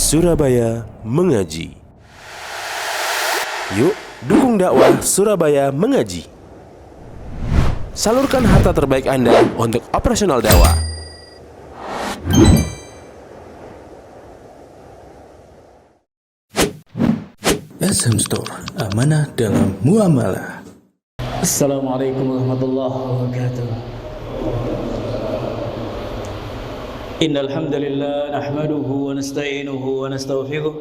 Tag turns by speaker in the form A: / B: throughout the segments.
A: Surabaya Mengaji. Yuk, dukung dakwah Surabaya Mengaji. Salurkan harta terbaik Anda untuk operasional dakwah. SM Store, amanah dalam muamalah.
B: Assalamualaikum warahmatullahi wabarakatuh. Innal hamdalillah nahmaduhu wa nasta'inuhu wa nastaghfiruh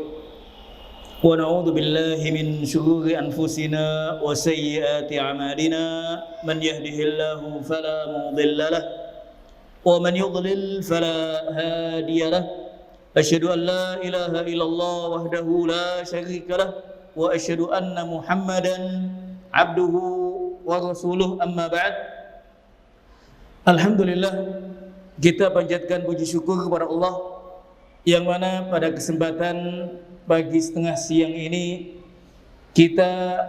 B: wa na'udzu billahi min shururi anfusina wa sayyiati a'malina man yahdihillahu fala mudilla lahu wa man yudlil fala hadiya lahu. Asyhadu an la ilaha illallah wahdahu la syarika lahu wa asyhadu anna Muhammadan abduhu wa rasuluh, amma ba'd. Alhamdulillah, kita panjatkan puji syukur kepada Allah yang mana pada kesempatan pagi setengah siang ini kita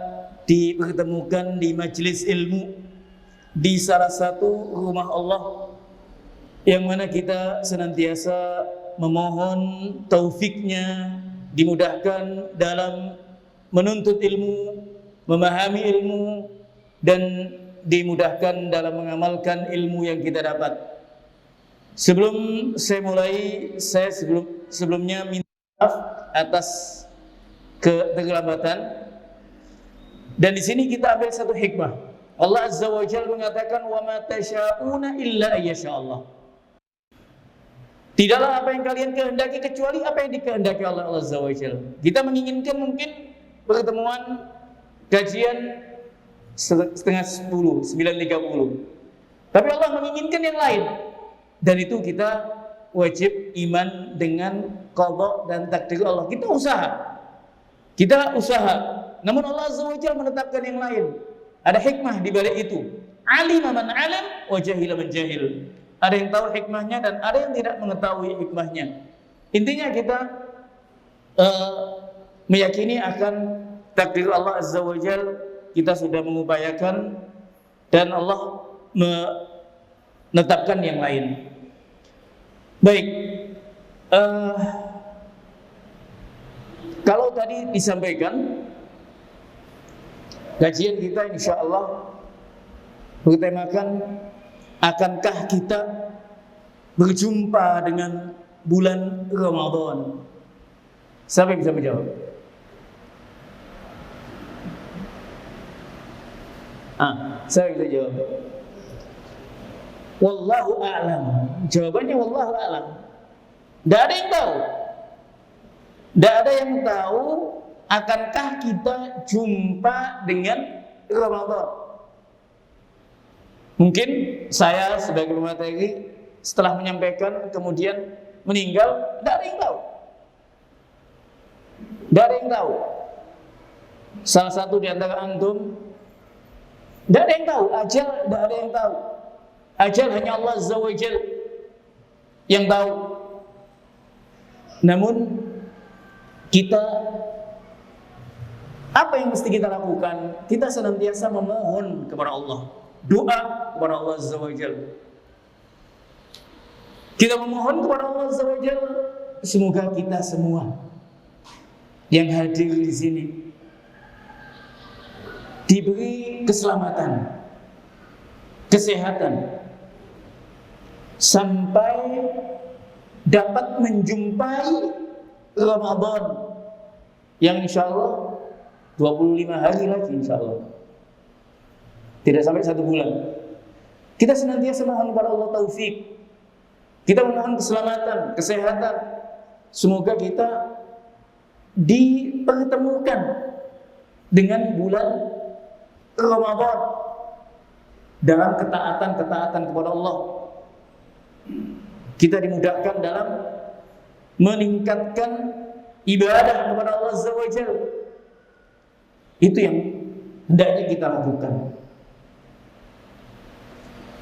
B: dipertemukan di majelis ilmu di salah satu rumah Allah, yang mana kita senantiasa memohon taufiknya, dimudahkan dalam menuntut ilmu, memahami ilmu, dan dimudahkan dalam mengamalkan ilmu yang kita dapat. Sebelum saya mulai, saya sebelumnya minta maaf atas keterlambatan. Dan di sini kita ambil satu hikmah. Allah Azza wa Jalla mengatakan, "Wa ma tasyauna illa ayyasha Allah." Tidaklah apa yang kalian kehendaki kecuali apa yang dikehendaki Allah Azza wa Jalla. Kita menginginkan mungkin pertemuan kajian setengah 10, 9.30. Tapi Allah menginginkan yang lain. Dan itu kita wajib iman dengan qada dan takdir Allah. Kita usaha. Namun Allah Azza wa Jalla menetapkan yang lain. Ada hikmah di balik itu. Alima man alim wa jahila man jahil. Ada yang tahu hikmahnya dan ada yang tidak mengetahui hikmahnya. Intinya kita meyakini akan takdir Allah Azza wa Jalla. Kita sudah mengupayakan dan Allah menetapkan yang lain. Baik, kalau tadi disampaikan kajian kita insya Allah bertemakan, akankah kita berjumpa dengan bulan Ramadan? Siapa yang bisa menjawab? Saya bisa jawab. Wallahu a'lam. Jawabannya wallahu a'lam. Tidak ada yang tahu. Tidak ada yang tahu akankah kita jumpa dengan Ramadan. Mungkin saya sebagai pemateri setelah menyampaikan kemudian meninggal, tidak ada yang tahu. Tidak ada yang tahu. Salah satu di antara antum, tidak ada yang tahu. Ajal tidak ada yang tahu. Ajal hanya Allah Azza wa Jalla yang tahu. Namun kita, apa yang mesti kita lakukan? Kita senantiasa memohon kepada Allah, doa kepada Allah Azza wa Jalla. Kita memohon kepada Allah Azza wa Jalla, semoga kita semua yang hadir di sini diberi keselamatan, kesehatan, sampai dapat menjumpai Ramadan yang insya Allah 25 hari lagi insya Allah, tidak sampai 1 bulan. Kita senantiasa mohon kepada Allah taufik, kita memohon keselamatan, kesehatan. Semoga kita dipertemukan dengan bulan Ramadan dalam ketaatan kepada Allah. Kita dimudahkan dalam meningkatkan ibadah kepada Allah Azza wa Jalla. Itu yang hendaknya kita lakukan.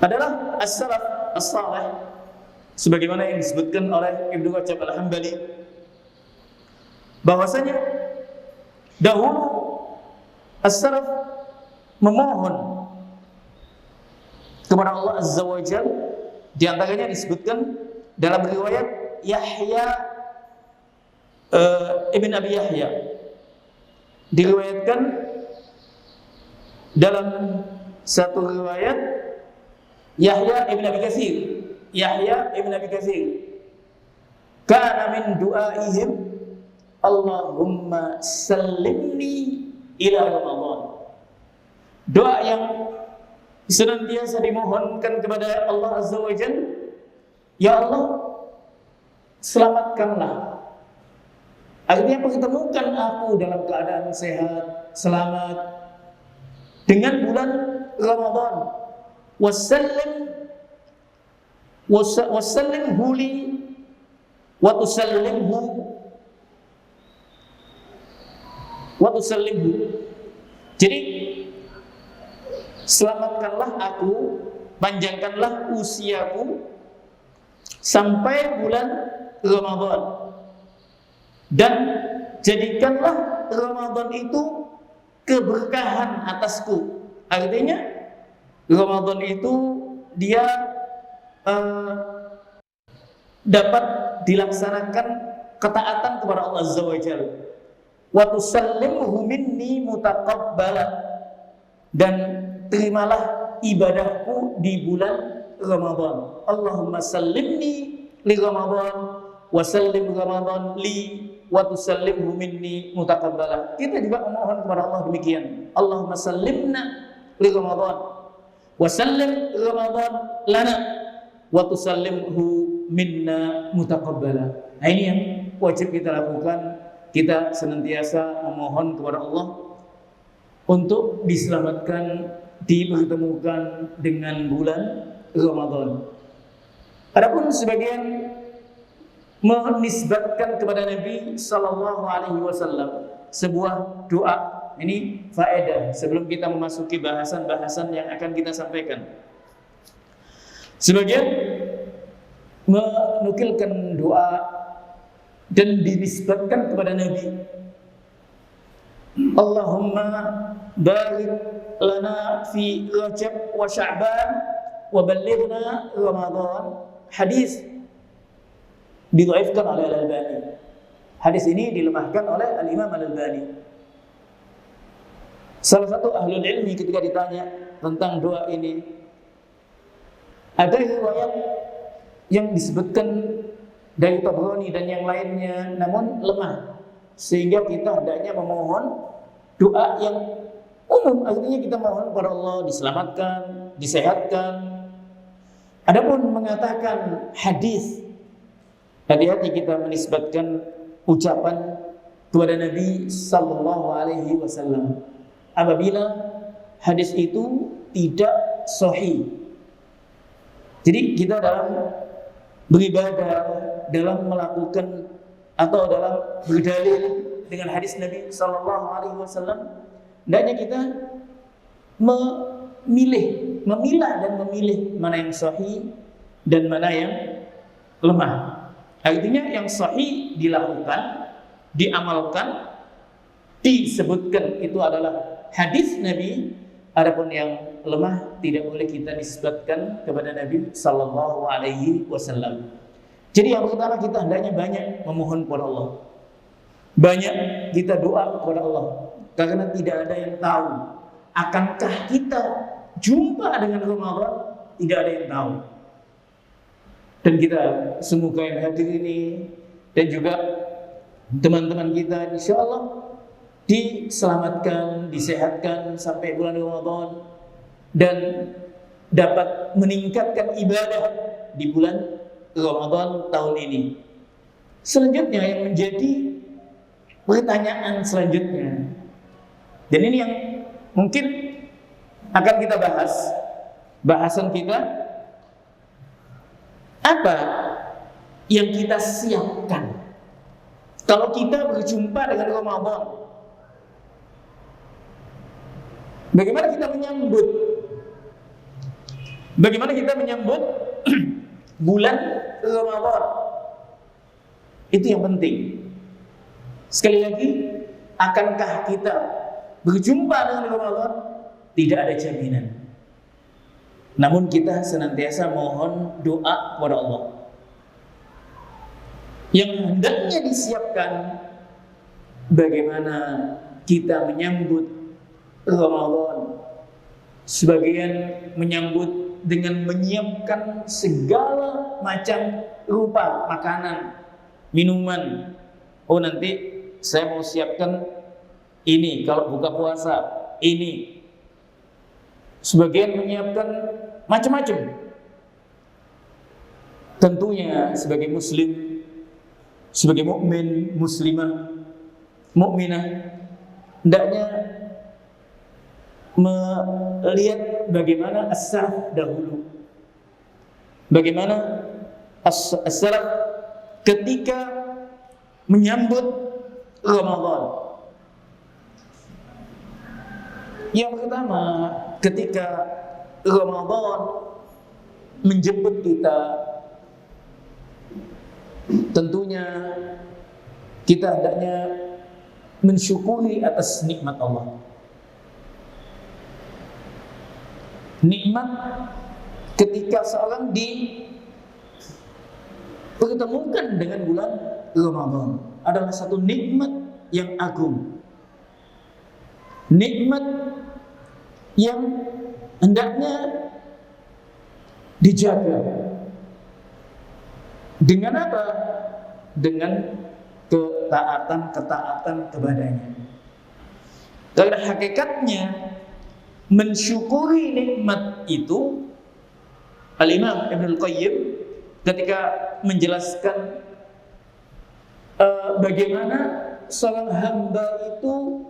B: Adalah as-salaf as-salih, sebagaimana yang disebutkan oleh Ibnu Rajab Al-Hambali, bahwasanya dahulu as-salaf memohon kepada Allah Azza wa Jalla. Di antaranya disebutkan dalam riwayat Yahya Ibn Abi Yahya diriwayatkan dalam satu riwayat Yahya ibn Abi Katsir kana min du'aihim Allahumma sallimni ila Ramadan. Doa yang senantiasa dimohonkan kepada Allah Azza wa Jalla, ya Allah, selamatkanlah. Artinya pertemukan aku dalam keadaan sehat, selamat dengan bulan Ramadan. Wasallimhu li wa tusallimhu. Jadi selamatkanlah aku, panjangkanlah usiaku sampai bulan Ramadan, dan jadikanlah Ramadan itu keberkahan atasku. Artinya Ramadan itu dia dapat dilaksanakan ketaatan kepada Allah Azza wa Jalla. Wa tusallimhu minni mutaqabbala, dan terimalah ibadahku di bulan Ramadan. Allahumma sallimni li Ramadan wa sallim Ramadan li wa tusallimhu minni mutaqabbala. Kita juga memohon kepada Allah demikian. Allahumma sallimna li Ramadan wa sallim Ramadan lana wa tusallimhu minna mutaqabbala. Nah, ini yang wajib kita lakukan. Kita senantiasa memohon kepada Allah untuk diselamatkan, dipertemukan dengan bulan Ramadan. Adapun sebagian menisbatkan kepada Nabi sallallahu alaihi wasallam sebuah doa. Ini faedah sebelum kita memasuki bahasan-bahasan yang akan kita sampaikan. Sebagian menukilkan doa dan dinisbatkan kepada Nabi. Allahumma barik lana fi Rajab wa Sya'ban wa ballighna Ramadan. Hadis didhaifkan oleh Al-Albani. Hadis ini dilemahkan oleh Al-Imam Al-Albani. Salah satu ahlul ilmi ketika ditanya tentang doa ini, ada riwayat yang disebutkan dari Tabrani dan yang lainnya, namun lemah, sehingga kita hendaknya memohon doa yang umum. Artinya kita mohon kepada Allah diselamatkan, disehatkan. Adapun mengatakan hadis, hati-hati kita menisbatkan ucapan kepada Nabi sallallahu alaihi wasallam apabila hadis itu tidak sahih. Jadi kita dalam beribadah, dalam melakukan atau dalam berdalil dengan hadis Nabi sallallahu alaihi wasallam, hendaknya kita memilah dan memilih mana yang sahih dan mana yang lemah. Artinya yang sahih dilakukan, diamalkan, disebutkan itu adalah hadis Nabi. Adapun yang lemah tidak boleh kita nisbatkan kepada Nabi sallallahu alaihi wasallam. Jadi yang pertama, kita hendaknya banyak memohon kepada Allah. Banyak kita doa kepada Allah, karena tidak ada yang tahu akankah kita jumpa dengan Ramadan, tidak ada yang tahu. Dan kita semoga yang hadir ini dan juga teman-teman kita insyaallah diselamatkan, disehatkan sampai bulan Ramadan dan dapat meningkatkan ibadah di bulan Ramadan tahun ini. Selanjutnya yang menjadi pertanyaan selanjutnya, dan ini yang mungkin akan kita bahas, bahasan kita, apa yang kita siapkan kalau kita berjumpa dengan Ramadan? Bagaimana kita menyambut? Bagaimana kita menyambut bulan Ramadan? Itu yang penting. Sekali lagi, akankah kita berjumpa dengan Ramadan? Tidak ada jaminan. Namun kita senantiasa mohon doa kepada Allah. Yang hendaknya disiapkan bagaimana kita menyambut Ramadan. Sebagian menyambut dengan menyiapkan segala macam rupa makanan, minuman. Oh, nanti saya mau siapkan ini kalau buka puasa, ini. Sebagian menyiapkan macam-macam. Tentunya sebagai muslim, sebagai mukmin, muslimah, mukminah, hendaknya melihat bagaimana as-salaf dahulu. Bagaimana as-salaf ketika menyambut Ramadan. Yang pertama, ketika Ramadan menjemput kita, tentunya kita hendaknya mensyukuri atas nikmat Allah. Nikmat ketika seorang dipertemukan dengan bulan Ramadan adalah satu nikmat yang agung. Nikmat yang hendaknya dijaga. Dengan apa? Dengan ketaatan kepadanya. Karena hakikatnya mensyukuri nikmat itu, Al-Imam Ibnul Qayyim ketika menjelaskan bagaimana seorang hamba itu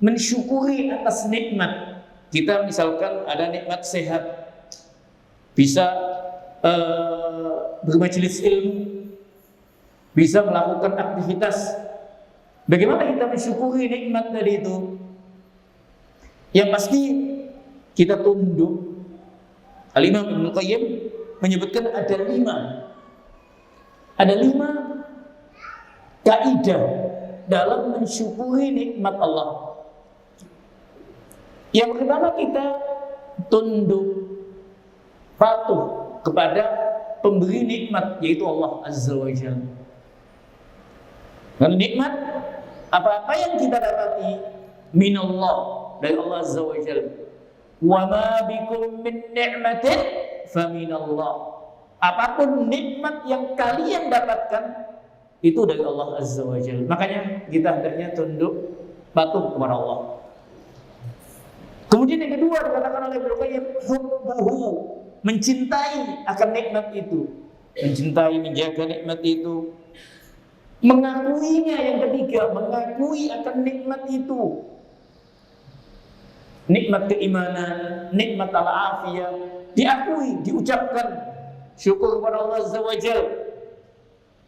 B: mensyukuri atas nikmat. Kita misalkan ada nikmat sehat, bisa bermajelis ilmu, bisa melakukan aktivitas. Bagaimana kita mensyukuri nikmat tadi itu? Yang pasti kita tunduk. Al-Imam Ibnul Qayyim menyebutkan ada 5 kaidah dalam mensyukuri nikmat Allah. Yang pertama, kita tunduk, patuh kepada pemberi nikmat, yaitu Allah Azza wa Jalla. Dan nikmat apa-apa yang kita dapati minallah, dari Allah Azza wa Jalla. Wa ma bikum min ni'matin fa minallah. Apapun nikmat yang kalian dapatkan itu dari Allah Azza wa Jalla. Makanya kita hendaknya tunduk, patuh kepada Allah. Kemudian yang kedua dikatakan oleh Ibnu Qayyim, hubbuhu, mencintai akan nikmat itu, mencintai, menjaga nikmat itu, mengakuinya. Yang ketiga, mengakui akan nikmat itu, nikmat keimanan, nikmat al-afiyah, diakui, diucapkan syukur kepada Allah Azza wa Jalla.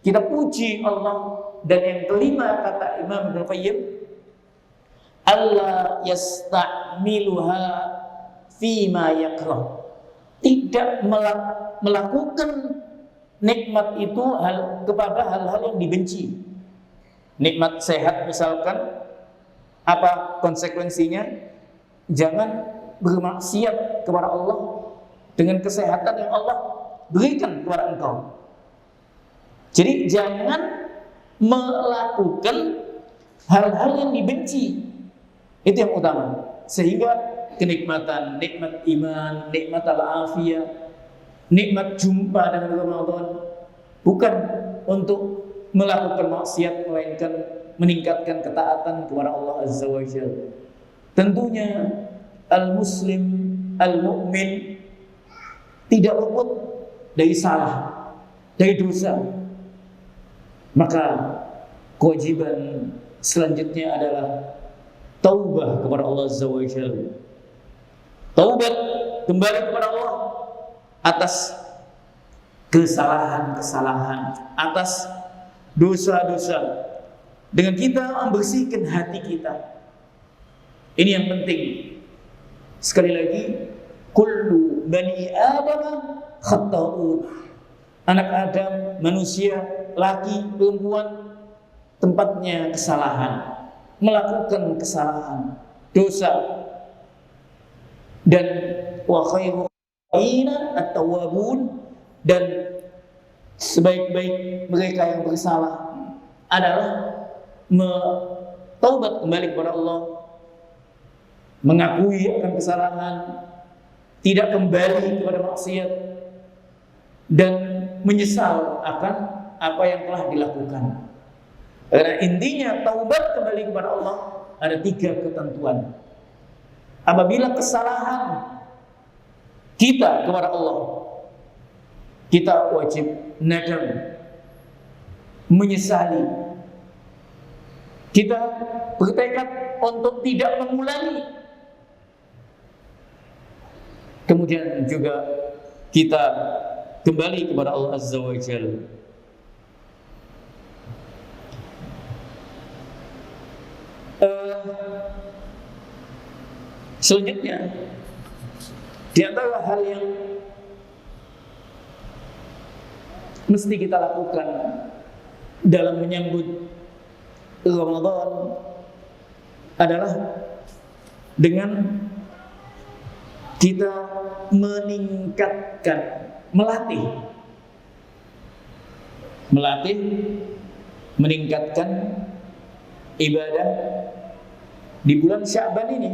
B: Kita puji Allah. Dan yang kelima kata Imam Ibnu Qayyim, Allah yasta'miluha fima yakrah, tidak melakukan nikmat itu kepada hal-hal yang dibenci. Nikmat sehat misalkan, apa konsekuensinya? Jangan bermaksiat kepada Allah dengan kesehatan yang Allah berikan kepada engkau. Jadi jangan melakukan hal-hal yang dibenci. Itu yang utama. Sehingga kenikmatan, nikmat iman, nikmat al-afiyah, nikmat jumpa dengan Ramadan bukan untuk melakukan maksiat, melainkan meningkatkan ketaatan kepada Allah Azza wa Jalla. Tentunya al-muslim, al-mu'min tidak luput dari salah, dari dosa. Maka kewajiban selanjutnya adalah taubah kepada Allah Azza wa Jalla. Taubat, kembali kepada Allah atas kesalahan-kesalahan, atas dosa-dosa, dengan kita membersihkan hati kita. Ini yang penting. Sekali lagi, kullu bani Adam khata'un. Anak Adam, manusia, laki, perempuan, tempatnya kesalahan, melakukan kesalahan, dosa. Dan wa khairu at-tawwabun, dan sebaik-baik mereka yang bersalah adalah taubat kembali kepada Allah, mengakui akan kesalahan, tidak kembali kepada maksiat, dan menyesal akan apa yang telah dilakukan. Karena intinya taubat kembali kepada Allah ada 3 ketentuan. Apabila kesalahan kita kepada Allah, kita wajib nadam, menyesali. Kita bertekad untuk tidak mengulangi. Kemudian juga kita kembali kepada Allah Azza wa Jalla. Selanjutnya, di antara hal yang mesti kita lakukan dalam menyambut Ramadan adalah dengan kita meningkatkan, melatih, meningkatkan ibadah di bulan Sya'ban ini.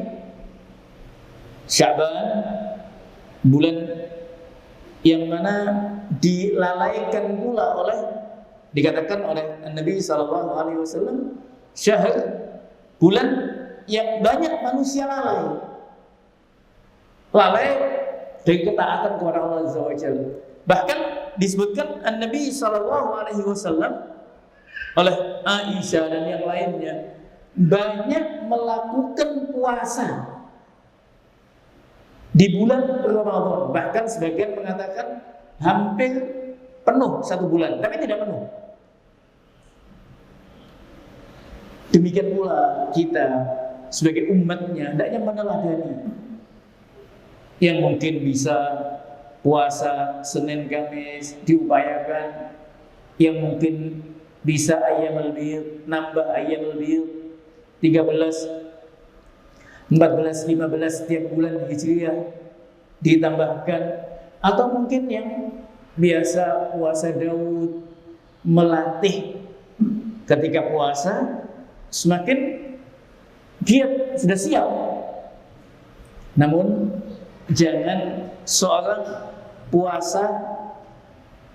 B: Sya'ban, bulan yang mana dilalaikan pula dikatakan oleh Nabi SAW, syahr, bulan yang banyak manusia lalai dari ketaatan kepada Allah Azza wa Jalla. Bahkan disebutkan Nabi SAW oleh Aisyah dan yang lainnya banyak melakukan puasa di bulan Ramadan. Bahkan sebagian mengatakan hampir penuh 1 bulan, tapi tidak penuh. Demikian pula kita sebagai umatnya hendaknya meneladani yang mungkin bisa puasa Senin Kamis diupayakan, yang mungkin bisa ayyamul bid, nambah ayyamul bid 13, 14, 15 setiap bulan Hijriah ditambahkan, atau mungkin yang biasa puasa Daud, melatih ketika puasa semakin giat, sudah siap. Namun jangan seorang puasa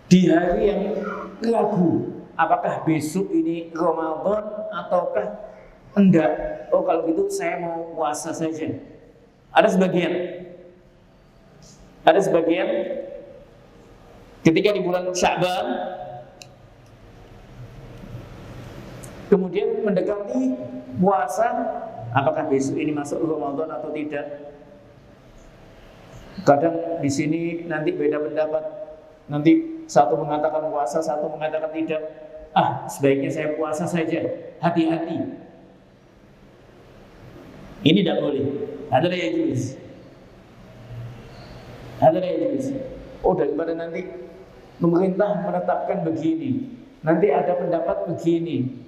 B: di hari yang ragu, apakah besok ini Ramadan ataukah enggak. Oh, kalau gitu saya mau puasa saja. Ada sebagian ketika di bulan Sya'ban kemudian mendekati puasa, apakah besok ini masuk Ramadan atau tidak. Kadang di sini nanti beda pendapat. Nanti satu mengatakan puasa, satu mengatakan tidak. Sebaiknya saya puasa saja. Hati-hati. Ini tidak boleh. Ada yang juz. Oh, daripada nanti pemerintah menetapkan begini, nanti ada pendapat begini,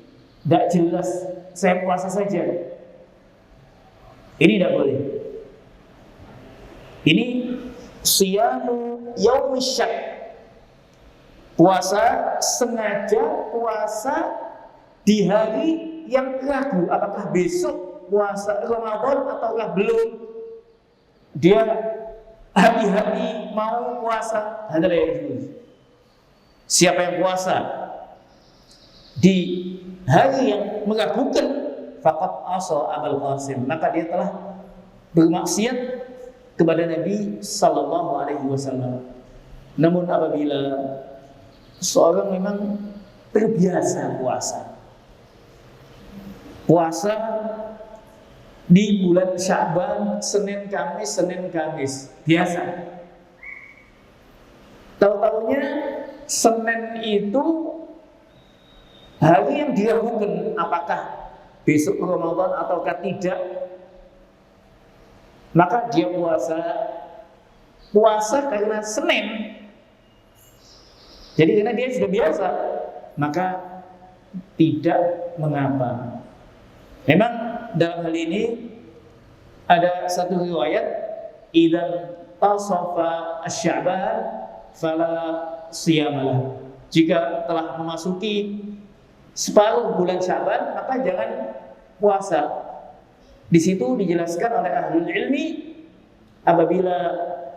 B: tidak jelas, saya puasa saja. Ini tidak boleh. Ini siyamu yaumish syak. Puasa sengaja, puasa di hari yang ragu, apakah besok puasa Ramadan ataukah belum. Dia hati-hati mau puasa. Adalah yang siapa yang puasa di hari yang meragukan, faqad asa Abul Qasim, maka dia telah bermaksiat kepada Nabi sallallahu alaihi wasallam. Namun apabila seorang memang terbiasa puasa di bulan Sya'ban, Senin Kamis biasa, tahu-taunya Senin itu hari yang diragukan apakah besok Ramadan ataukah tidak, maka dia puasa karena Senin. Jadi karena dia sudah biasa, maka tidak mengapa. Memang dalam hal ini ada satu riwayat, idzan tasafa asy-Sya'ban fala siyamalah. Jika telah memasuki separuh bulan Sya'ban, maka jangan puasa. Di situ dijelaskan oleh ahlul ilmi, apabila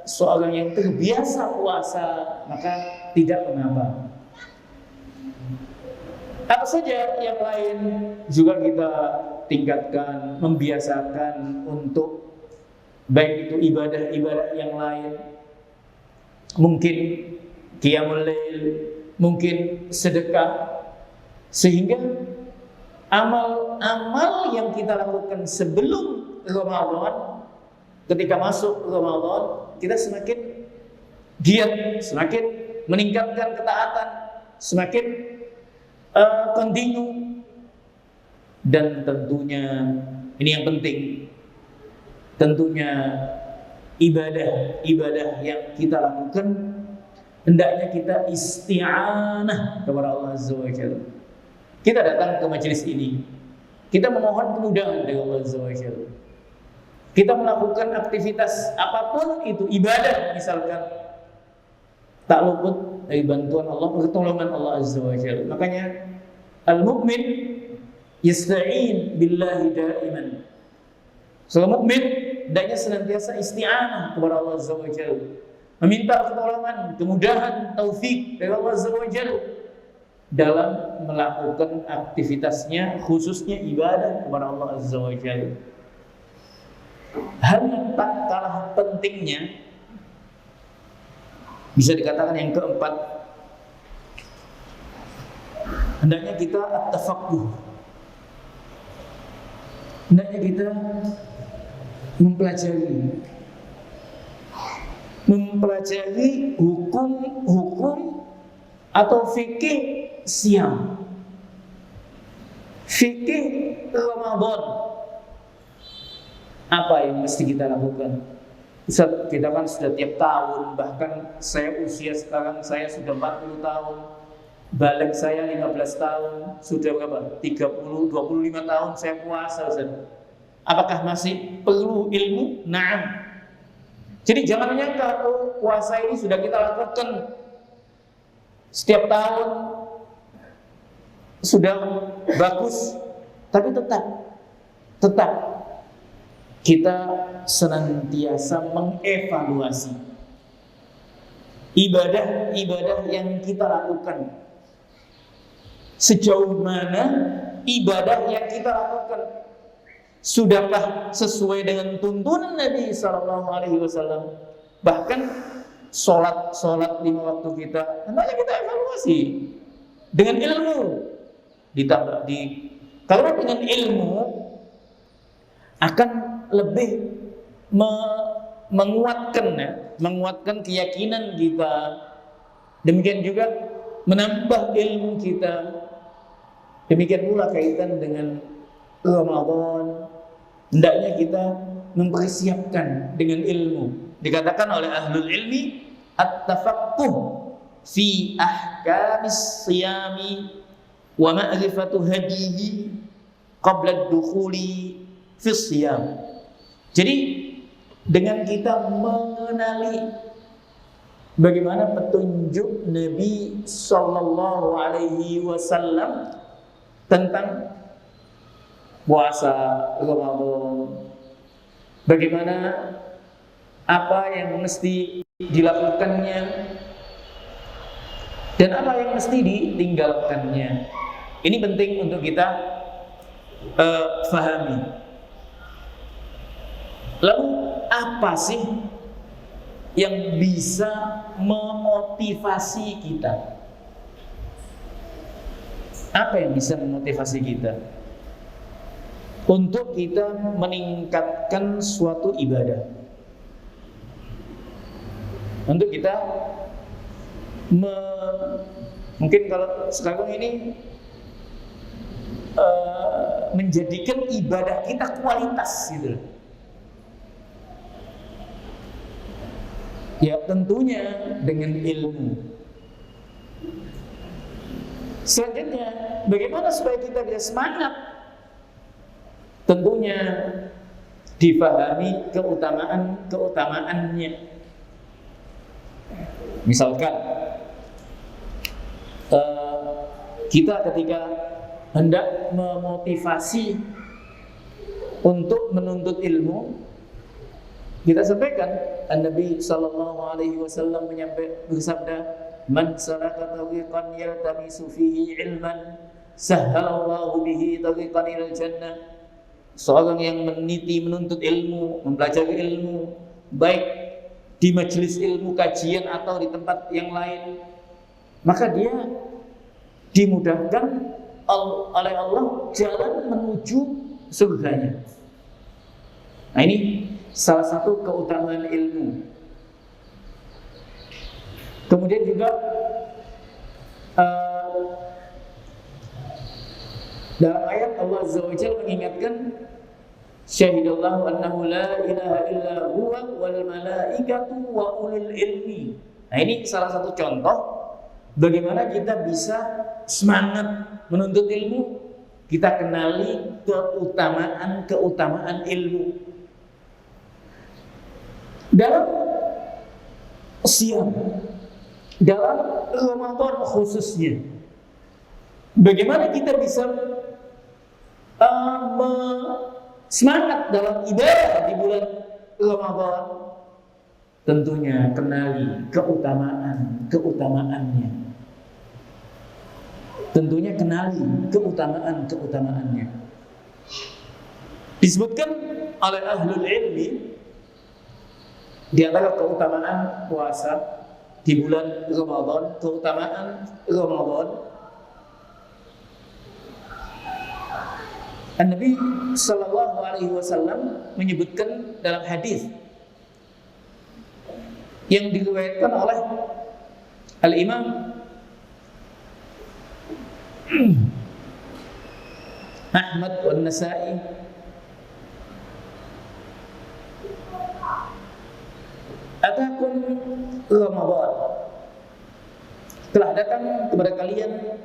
B: seorang yang terbiasa puasa maka tidak mengapa. Apa saja yang lain juga kita tingkatkan, membiasakan untuk baik itu ibadah-ibadah yang lain, mungkin qiyamul lail, mungkin sedekah, sehingga amal-amal yang kita lakukan sebelum Ramadan, ketika masuk Ramadan, kita semakin giat, semakin meningkatkan ketaatan, semakin kontinu. Dan tentunya ini yang penting, tentunya ibadah yang kita lakukan hendaknya kita isti'anah kepada Allah Azza wa Jalla. Kita datang ke majelis ini, kita memohon kemudahan dari Allah Azza wa Jalla. Kita melakukan aktivitas apapun itu ibadah, misalkan, tak luput dari bantuan Allah, pertolongan Allah Azza wa Jalla. Makanya al-mu'min yasta'in billahi daiman. Seorang mukmin hendaknya senantiasa isti'anah kepada Allah Azza wa Jalla, meminta pertolongan, kemudahan, taufik dari Allah Azza wa Jalla dalam melakukan aktivitasnya, khususnya ibadah kepada Allah Azza wa Jalla. Hal yang tak kalah pentingnya, bisa dikatakan yang keempat, hendaknya kita at-tafaqquh. Hendaknya kita mempelajari hukum atau fikih siam, fikih Ramadan. Apa yang mesti kita lakukan? Kita kan sudah tiap tahun, bahkan saya usia sekarang saya sudah 40 tahun, balik saya 15 tahun, sudah berapa? 30, 25 tahun saya puasa, Ustaz. Apakah masih perlu ilmu? Naam. Jadi jangan menyangka puasa ini sudah kita lakukan setiap tahun sudah bagus, tapi tetap kita senantiasa mengevaluasi ibadah-ibadah yang kita lakukan. Sejauh mana ibadah yang kita lakukan, sudahkah sesuai dengan tuntunan Nabi SAW? Bahkan sholat 5 waktu kita, hendaknya kita evaluasi dengan ilmu. Karena dengan ilmu akan lebih menguatkan keyakinan kita. Demikian juga menambah ilmu kita. Demikian pula kaitan dengan Ramadan, hendaknya kita mempersiapkan dengan ilmu. Dikatakan oleh ahlul ilmi, at-tafaqquh fi ahkamis siyami wa ma'rifatu hadihi qabla ad-dukhuli fi siyam. Jadi dengan kita mengenali bagaimana petunjuk Nabi sallallahu alaihi wasallam tentang puasa Ramadan, bagaimana apa yang mesti dilakukannya dan apa yang mesti ditinggalkannya. Ini penting untuk kita fahami. Lalu apa sih yang bisa memotivasi kita? Apa yang bisa memotivasi kita untuk kita meningkatkan suatu ibadah? Untuk kita mungkin kalau sekarang ini menjadikan ibadah kita kualitas gitu. Ya tentunya dengan ilmu. Selanjutnya, bagaimana supaya kita bisa semangat? Tentunya difahami keutamaannya. Misalkan kita ketika hendak memotivasi untuk menuntut ilmu. Kita sampaikan Nabi sallallahu alaihi wasallam bersabda, "Man salaka tariqan yaltamisu fihi ilman, sahhalallahu bihi tariqan ilal jannah." Seorang yang meniti menuntut ilmu, mempelajari ilmu, baik di majelis ilmu kajian atau di tempat yang lain, maka dia dimudahkan oleh Allah jalan menuju surganya. Nah, ini salah satu keutamaan ilmu. Kemudian juga dalam ayat Allah Azza wa Jalla mengingatkan, syahidallahu annahu la ilaha illa huwa wal malaikatu wa ulul ilmi. Nah, ini salah satu contoh bagaimana kita bisa semangat menuntut ilmu. Kita kenali keutamaan ilmu. Dalam siang, dalam Ramadan khususnya, bagaimana kita bisa semangat dalam ibadah di bulan Ramadan? Tentunya kenali keutamaannya. Tentunya kenali keutamaannya. Disebutkan oleh ahlul ilmi di antara keutamaan puasa di bulan Ramadan, keutamaan Ramadan, Nabi sallallahu alaihi wasallam menyebutkan dalam hadis yang diriwayatkan oleh Al-Imam Ahmad wa Nasa'i, atakum Ramadan, telah datang kepada kalian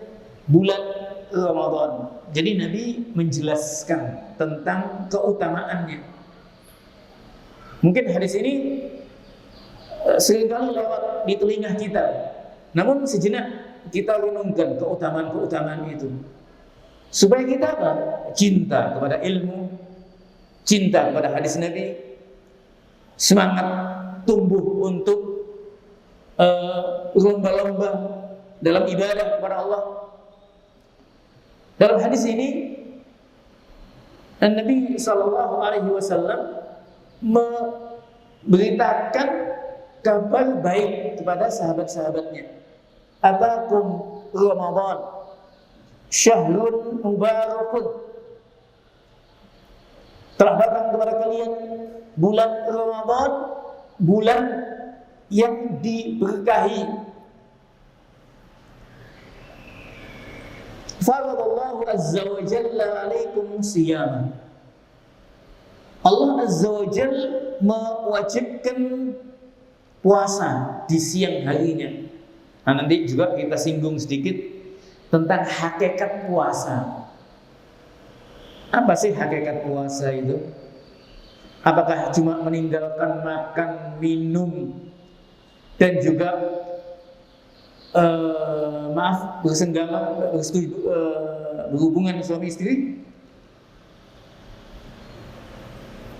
B: bulan Ramadan. Jadi Nabi menjelaskan tentang keutamaannya. Mungkin hadis ini seringkali lewat di telinga kita, namun sejenak kita renungkan keutamaan itu, supaya kita cinta kepada ilmu, cinta kepada hadis Nabi, semangat tumbuh untuk lomba-lomba dalam ibadah kepada Allah. Dalam hadis ini Nabi sallallahu alaihi wasallam memberitakan kabar baik kepada sahabat-sahabatnya. Atakum Ramadan syahrun mubarakun, telah datang kepada kalian bulan Ramadan, bulan yang diberkahi. Faradallahu azza wa jalla alaikum siyam. Allah azza wa jalla mewajibkan puasa di siang harinya. Nah, nanti juga kita singgung sedikit tentang hakikat puasa. Apa sih hakikat puasa itu? Apakah cuma meninggalkan makan, minum, dan juga bersenggama, berhubungan suami istri?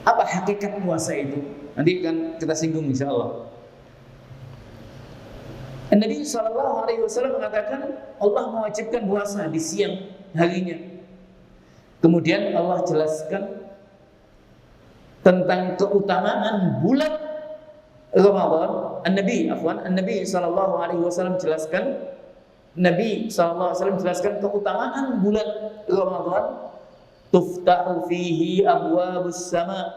B: Apa hakikat puasa itu? Nanti akan kita singgung insya Allah. Nabi sallallahu alaihi wasallam mengatakan Allah mewajibkan puasa di siang harinya. Kemudian Allah jelaskan tentang keutamaan bulan Ramadan. Nabi sallallahu alaihi wasallam jelaskan keutamaan bulan Ramadan. Tuftahu fihi abwabus sama,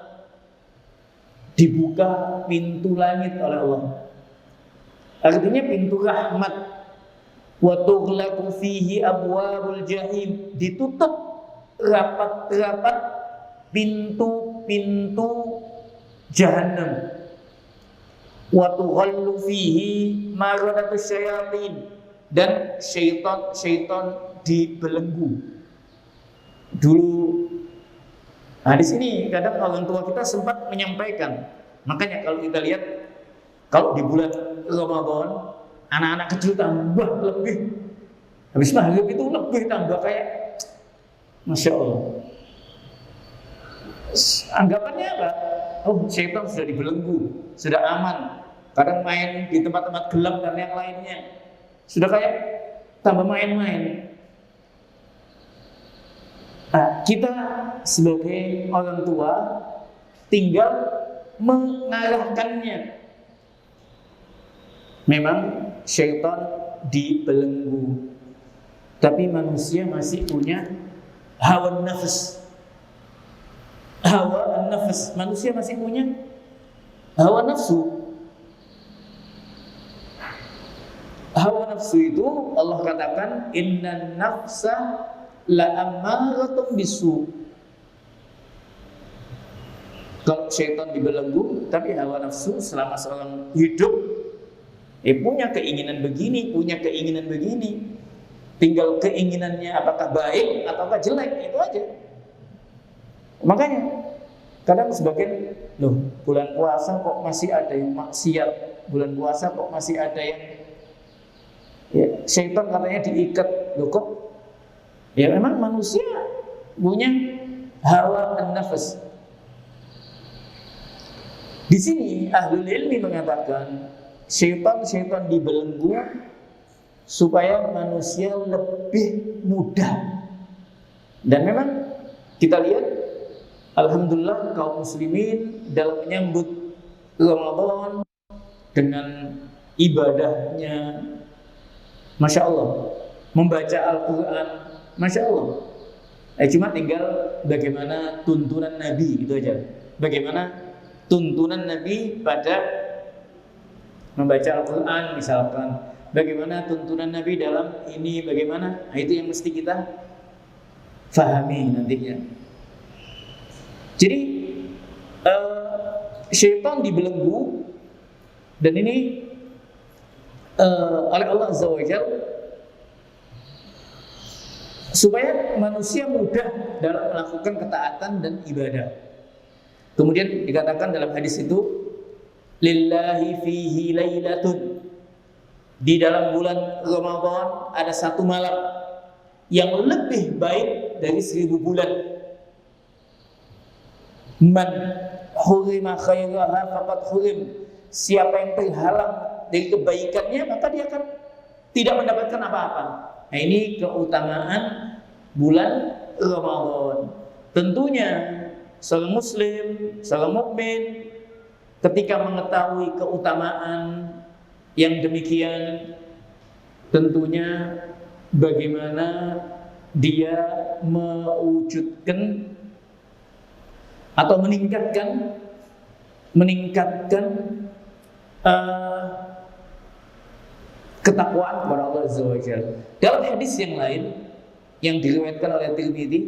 B: dibuka pintu langit oleh Allah. Artinya pintu rahmat. Wa tughlaqu fihi abwabul jahim, ditutup rapat-rapat pintu-pintu jahannam. Wa tughallu fihi maradatus syayatin, dan syaitan dibelenggu. Dulu, nah di sini kadang orang tua kita sempat menyampaikan. Makanya kalau kita lihat, kalau di bulan Ramadan anak-anak kecil tambah lebih, habis maghrib itu lebih tambah kayak Masya Allah. Anggapannya apa? Oh, syaitan sudah dibelenggu, sudah aman. Kadang main di tempat-tempat gelap dan yang lainnya. Sudah kayak tambah main-main. Nah, kita sebagai orang tua tinggal mengarahkannya. Memang syaitan dibelenggu, tapi manusia masih punya hawa nafs. Hawa nafs, manusia masih punya hawa nafsu. Hawa nafsu itu Allah katakan innan nafsa la ammaratun bisu. Kalau syaitan dibelenggu, tapi hawa nafsu selama seorang hidup punya keinginan begini, punya keinginan begini. Tinggal keinginannya apakah baik ataukah jelek, itu aja. Makanya kadang sebagian, loh, bulan puasa kok masih ada yang maksiat, bulan puasa kok masih ada yang syaitan katanya diikat. Loh kok? Ya memang manusia punya hawa nafs. Di sini ahlul ilmi mengatakan syaitan dibelenggu supaya manusia lebih mudah. Dan memang kita lihat, alhamdulillah kaum muslimin dalam menyambut Ramadan dengan ibadahnya, Masya Allah, membaca Al-Quran, Masya Allah. Cuma tinggal bagaimana tuntunan Nabi, itu aja. Bagaimana tuntunan Nabi pada membaca Al-Quran misalkan. Bagaimana tuntunan Nabi dalam ini, bagaimana, nah, itu yang mesti kita fahami nantinya. Jadi syaitan dibelenggu, dan ini oleh Allah Azza wa Jalla supaya manusia mudah dalam melakukan ketaatan dan ibadah. Kemudian dikatakan dalam hadis itu, lillahi fihi lailatun, di dalam bulan Ramadan ada satu malam yang lebih baik dari 1000 bulan. Man hurima khairaha faqad hurim, siapa yang terhalang dari kebaikannya maka dia akan tidak mendapatkan apa-apa. Nah, ini keutamaan bulan Ramadan. Tentunya seorang muslim, seorang mukmin ketika mengetahui keutamaan yang demikian, tentunya bagaimana dia mewujudkan atau meningkatkan ketakwaan kepada Allah Azza wa Jalla. Dalam hadis yang lain yang diriwayatkan oleh Tirmidzi,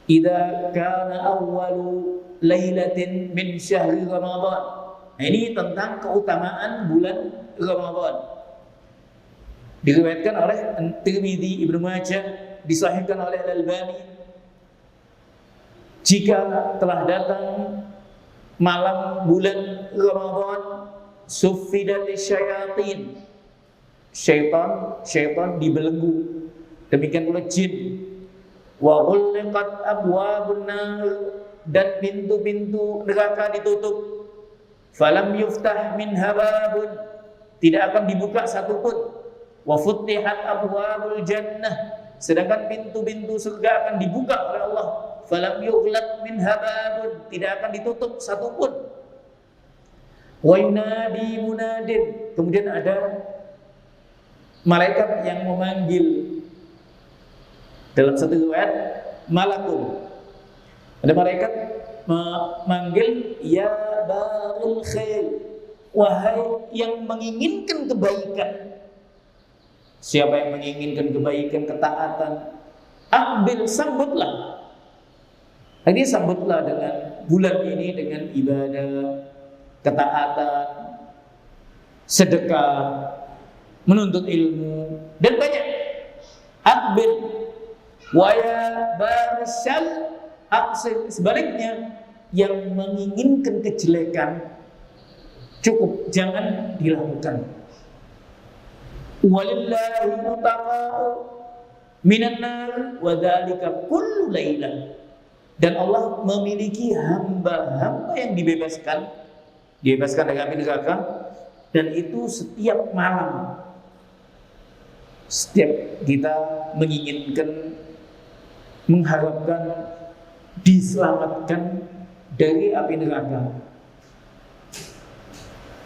B: idza kana awwalu lailatin min syahri Ramadan. Nah, ini tentang keutamaan bulan Ramadan. Diriwayatkan oleh Tirmidzi, Ibnu Majah, disahihkan oleh Al-Albani. Jika telah datang malam bulan Ramadan, suffidatis syayatin, syaitan dibelenggu. Demikian pula jin. Wa ghulqat abwabun nar, dan pintu-pintu neraka ditutup. Falam yuftah minha babun, tidak akan dibuka satupun. Wa futtihat abwabul jannah, sedangkan pintu-pintu surga akan dibuka oleh Allah. Falam yughlaq minha babun, tidak akan ditutup satupun. Wa yunadi munadin, kemudian ada malaikat yang memanggil. Dalam satu riwayat, malakun, ada malaikat memanggil, ya baghil khair, wahai yang menginginkan kebaikan. Siapa yang menginginkan kebaikan, ketaatan, aqbil, sambutlah. Jadi sambutlah dengan bulan ini dengan ibadah, ketaatan, sedekah, menuntut ilmu, dan banyak. Aqbil wa ya barsal aqsil, sebaliknya yang menginginkan kejelekan cukup, jangan dilakukan. Walillahi mutaqa'u minan nar wa dzalika kullu lailah. Dan Allah memiliki hamba-hamba yang dibebaskan dari api neraka, dan itu setiap malam. Setiap kita menginginkan, mengharapkan diselamatkan dari api neraka,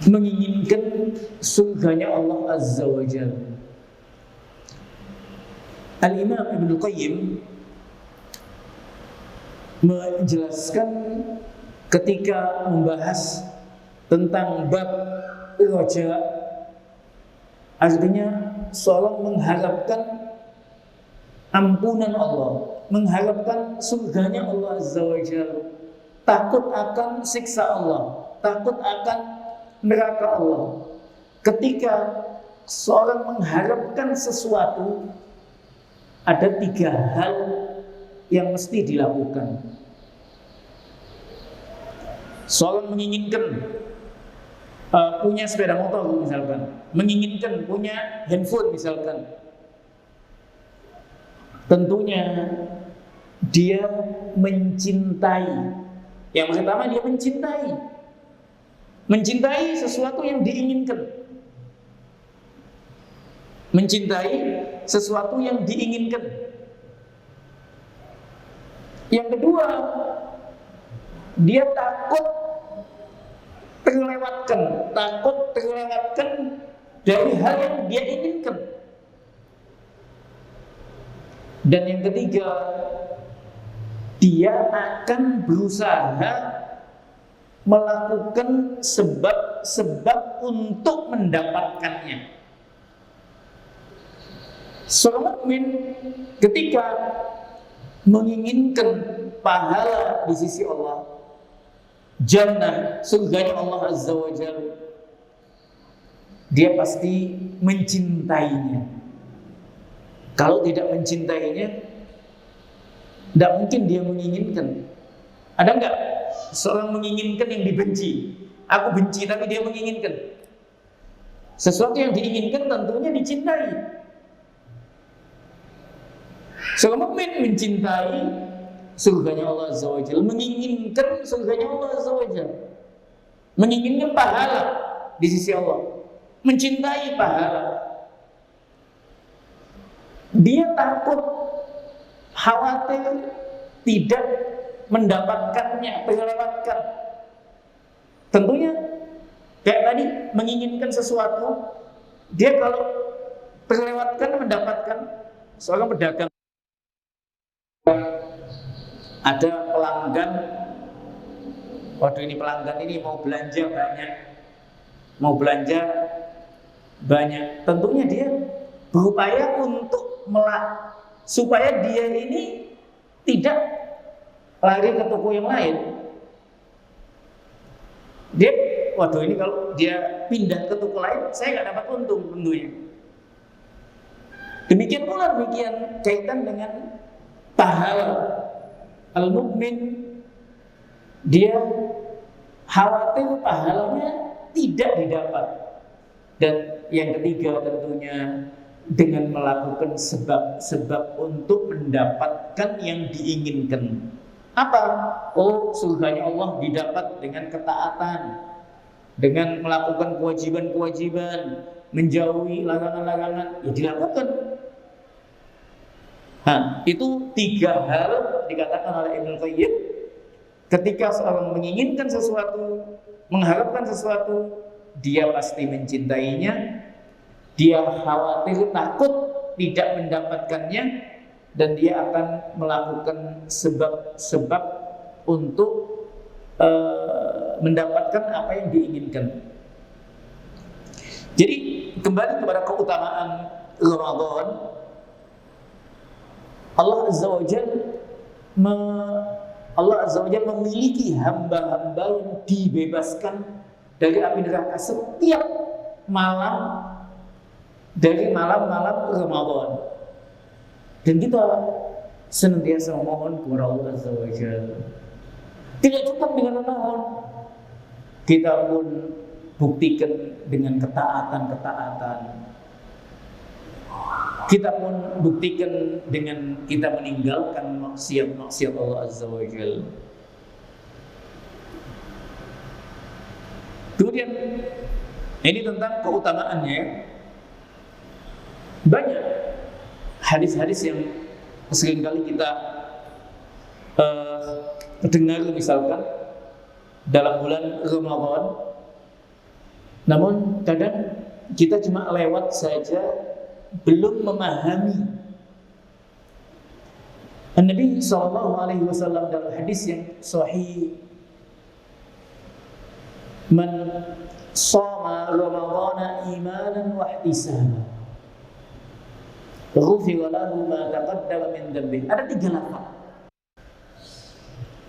B: menginginkan surganya Allah Azza wa Jalla. Al-Imam Ibnu Qayyim menjelaskan ketika membahas tentang bab raja, artinya seorang mengharapkan ampunan Allah, mengharapkan surganya Allah Azza wa Jalla, takut akan siksa Allah, takut akan neraka Allah. Ketika seorang mengharapkan sesuatu, ada 3 hal yang mesti dilakukan. Seorang menginginkan punya sepeda motor misalkan, menginginkan punya handphone misalkan, tentunya dia mencintai. Yang pertama, dia mencintai sesuatu yang diinginkan. Mencintai sesuatu yang diinginkan. Yang kedua, dia takut terlewatkan dari hal yang dia inginkan. Dan yang ketiga, dia akan berusaha melakukan sebab-sebab untuk mendapatkannya. Seorang mukmin ketika menginginkan pahala di sisi Allah, jannah, surganya Allah Azza wa Jalla, dia pasti mencintainya. Kalau tidak mencintainya, tidak mungkin dia menginginkan. Ada enggak seorang menginginkan yang dibenci? Aku benci tapi dia menginginkan. Sesuatu yang diinginkan tentunya dicintai. Seorang mukmin mencintai surganya Allah Azza wa Jalla, menginginkan surganya Allah Azza wa Jalla, menginginkan pahala di sisi Allah, mencintai pahala. Dia takut, khawatir tidak mendapatkannya, terlewatkan. Tentunya kayak tadi menginginkan sesuatu, dia kalau terlewatkan mendapatkan. Seorang pedagang, ada pelanggan, waduh ini pelanggan ini mau belanja banyak, tentunya dia berupaya untuk supaya dia ini tidak lari ke toko yang lain. Dia, waduh ini kalau dia pindah ke toko lain, saya nggak dapat untung tentunya. Demikian kaitan dengan pahala. Al-mukmin dia khawatir pahalanya tidak didapat. Dan yang ketiga tentunya dengan melakukan sebab-sebab untuk mendapatkan yang diinginkan. Apa? Oh, surganya Allah didapat dengan ketaatan, dengan melakukan kewajiban-kewajiban, menjauhi larangan-larangan, ya dilakukan. Itu 3 hal dikatakan oleh Ibnu Qayyim. Ketika seorang menginginkan sesuatu, mengharapkan sesuatu, dia pasti mencintainya, dia khawatir, takut tidak mendapatkannya, dan dia akan melakukan sebab-sebab untuk mendapatkan apa yang diinginkan. Jadi kembali kepada keutamaan Ramadan, Allah Azza wa Jalla memiliki hamba-hamba yang dibebaskan dari api neraka setiap malam dari malam-malam Ramadan. Dan kita senantiasa memohon kepada Allah Azza wa Jalla. Tidak cukup dengan memohon, kita pun buktikan dengan ketaatan-ketaatan. kita pun buktikan dengan kita meninggalkan maksiat Allah Azza wa Jalla. Kemudian ini tentang keutamaannya. Banyak hadis-hadis yang seringkali kita dengar misalkan dalam bulan Ramadan, namun kadang kita cuma lewat saja, belum memahami. Nabi SAW dalam hadis yang sahih, man shoma Ramadhana imanan wa ihtisaban ghufira lahu ma taqaddama min dhanbihi. Ada 3 lafaz.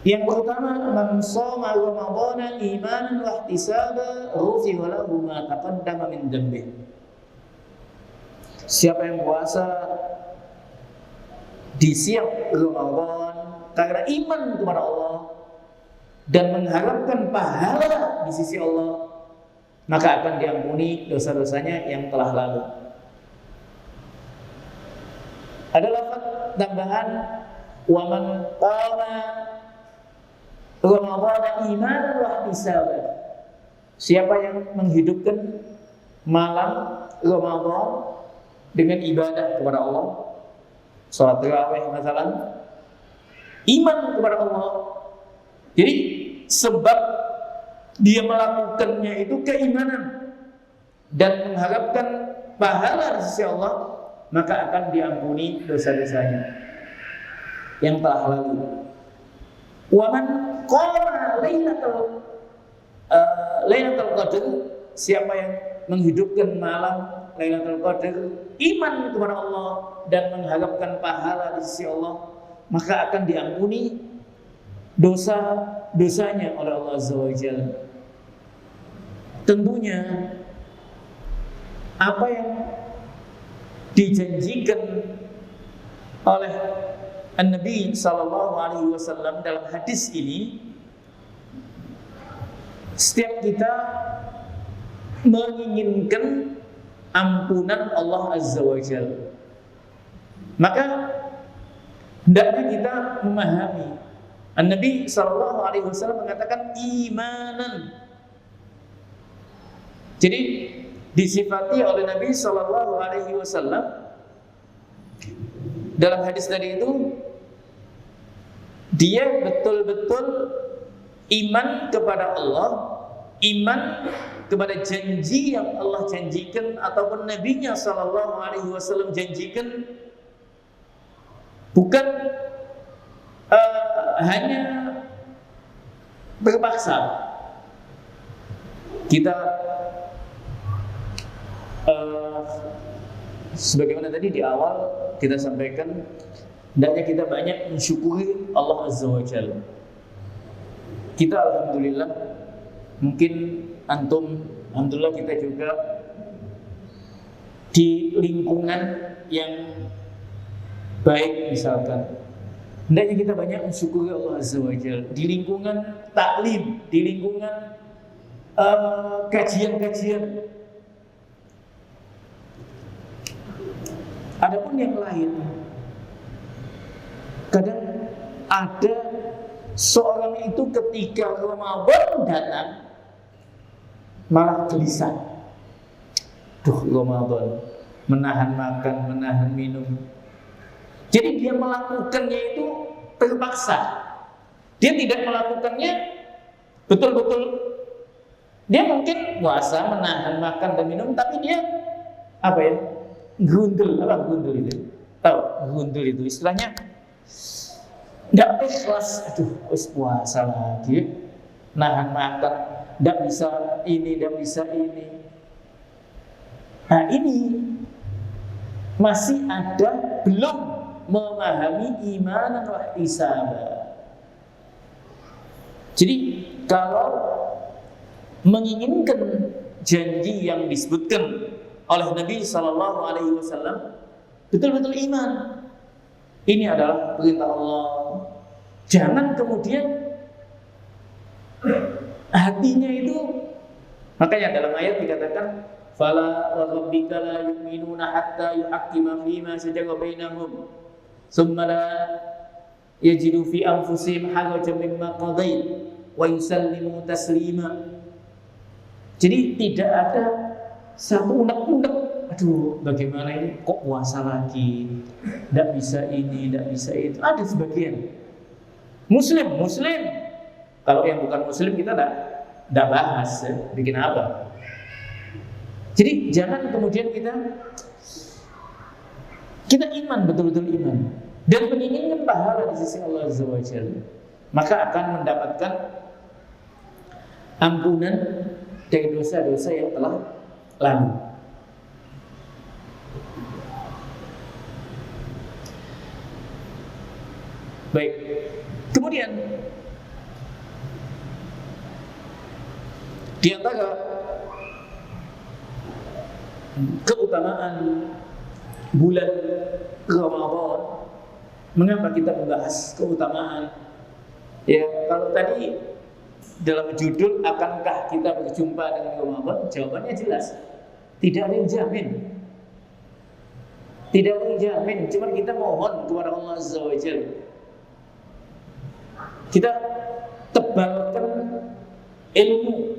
B: Yang pertama, man shoma Ramadhana imanan wa ihtisaban ghufira lahu ma taqaddama min dhanbihi. Siapa yang puasa di siang Ramadan karena iman kepada Allah dan mengharapkan pahala di sisi Allah, maka akan diampuni dosa-dosanya yang telah lalu. Ada lafaz tambahan, wa man qama Ramadhana imanan wa ihtisaban. Siapa yang menghidupkan malam Ramadan dengan ibadah kepada Allah, salat tarawih misalnya, iman kepada Allah. Jadi sebab dia melakukannya itu keimanan dan mengharapkan pahala di sisi Allah, maka akan diampuni dosa-dosanya yang telah lalu. Wa man qama lailatul qadr, siapa yang menghidupkan malam Lailatul Qadar, iman kepada Allah dan mengharapkan pahala di sisi Allah, maka akan diampuni dosa-dosanya oleh Allah Azza wa Jalla. Tentunya apa yang dijanjikan oleh An-Nabi sallallahu alaihi wasallam dalam hadis ini, setiap kita menginginkan ampunan Allah Azza wa Jalla, maka hendaknya kita memahami. An-Nabi sallallahu alaihi wasallam mengatakan imanan. Jadi disifati oleh Nabi sallallahu alaihi wasallam dalam hadis tadi itu, dia betul-betul iman kepada Allah, iman kepada janji yang Allah janjikan ataupun Nabi-Nya sallallahu alaihi wasallam janjikan, bukan hanya terpaksa. Kita sebagaimana tadi di awal kita sampaikan, hendaknya kita banyak mensyukuri Allah Azza wa Jalla. Kita alhamdulillah, mungkin antum alhamdulillah kita juga di lingkungan yang baik misalkan. Hendaknya kita banyak mensyukuri Allah Azza wa Jalla. Di lingkungan taklim, di lingkungan kajian-kajian. Adapun yang lain, kadang ada seorang itu ketika Ramadan datang malah gelisah. Duh, Ramadan, menahan makan, menahan minum. Jadi dia melakukannya itu terpaksa. Dia tidak melakukannya betul-betul. Dia mungkin puasa, menahan makan dan minum, tapi dia apa ya? Gundul. Apa gundul itu? Tahu gundul itu istilahnya? Nggak ikhlas. Aduh, wis puasa lagi, nahan makan, nggak bisa ini, nggak bisa ini. Nah ini masih ada belum memahami imanan wa ihtisaban. Jadi kalau menginginkan janji yang disebutkan oleh Nabi sallallahu alaihi wasallam, betul-betul iman. Ini adalah perintah Allah. Jangan kemudian hatinya itu, makanya dalam ayat dikatakan Fala wa rabbika la yu'minuna hatta yuhakkima fima shajara bainahum thumma la yajidu fi anfusihim harajan mimma qadait wa yusallimu taslima. Jadi tidak ada satu unek-unek, aduh bagaimana ini kok puasa lagi, tidak bisa ini, tidak bisa itu. Ada sebagian Muslim, kalau yang bukan Muslim kita tidak bahas ya, bikin apa. Jadi jangan kemudian kita iman, betul-betul iman dan menginginkan pahala di sisi Allah Azza wa Jalla, maka akan mendapatkan ampunan dari dosa-dosa yang telah lalu. Baik. Kemudian di antara keutamaan bulan Ramadan, mengapa kita membahas keutamaan? Ya, kalau tadi dalam judul akankah kita berjumpa dengan Ramadan, jawabannya jelas. Tidak ada yang jamin. Tidak ada yang jamin, cuma kita mohon kepada Allah Azza wa Jalla. Kita tebalkan ilmu.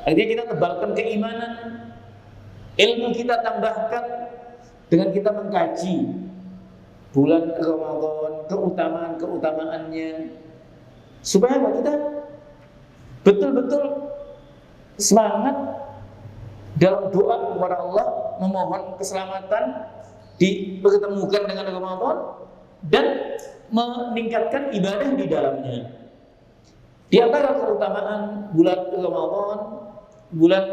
B: Artinya kita tebalkan keimanan. Ilmu kita tambahkan dengan kita mengkaji bulan Ramadan, keutamaan-keutamaannya, supaya kita betul-betul semangat dalam doa kepada Allah, memohon keselamatan, dipertemukan dengan Ramadan dan meningkatkan ibadah di dalamnya. Di antara keutamaan bulan Ramadan, bulan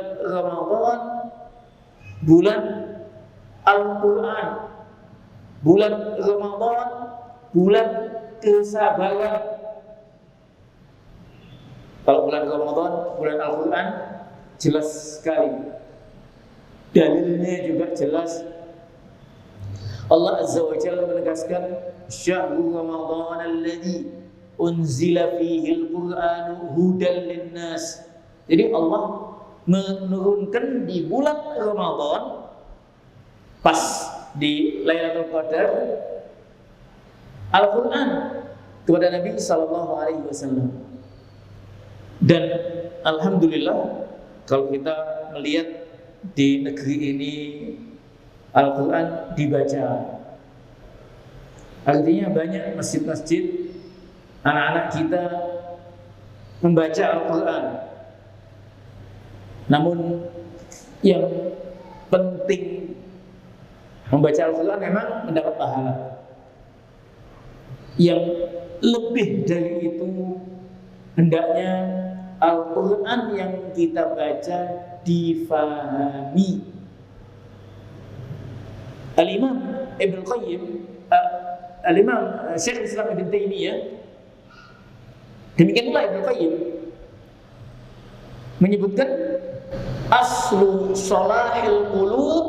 B: Al-Quran, bulan Ramadan, bulan kesabaran. Kalau bulan Ramadan, bulan Al-Quran, jelas sekali. Dalilnya juga jelas. Allah Azza wa Jalla menegaskan, Syahrul Ramadan alladzi unzila fihi al-Qur'anu hudan linnas. Jadi Allah menurunkan di bulan Ramadan pas di Lailatul Qadar Al-Quran kepada Nabi sallallahu alaihi wasallam. Dan alhamdulillah kalau kita melihat di negeri ini Al-Quran dibaca. Artinya banyak masjid-masjid anak-anak kita membaca Al-Quran. Namun yang penting membaca Al-Quran memang mendapat pahala. Yang lebih dari itu, hendaknya Al-Quran yang kita baca difahami. Al-Imam Ibn Qayyim, Al-Imam Syekh Islam Ibn Taimiyah, demikian pula Ibn Qayyim menyebutkan aslu salahil qulub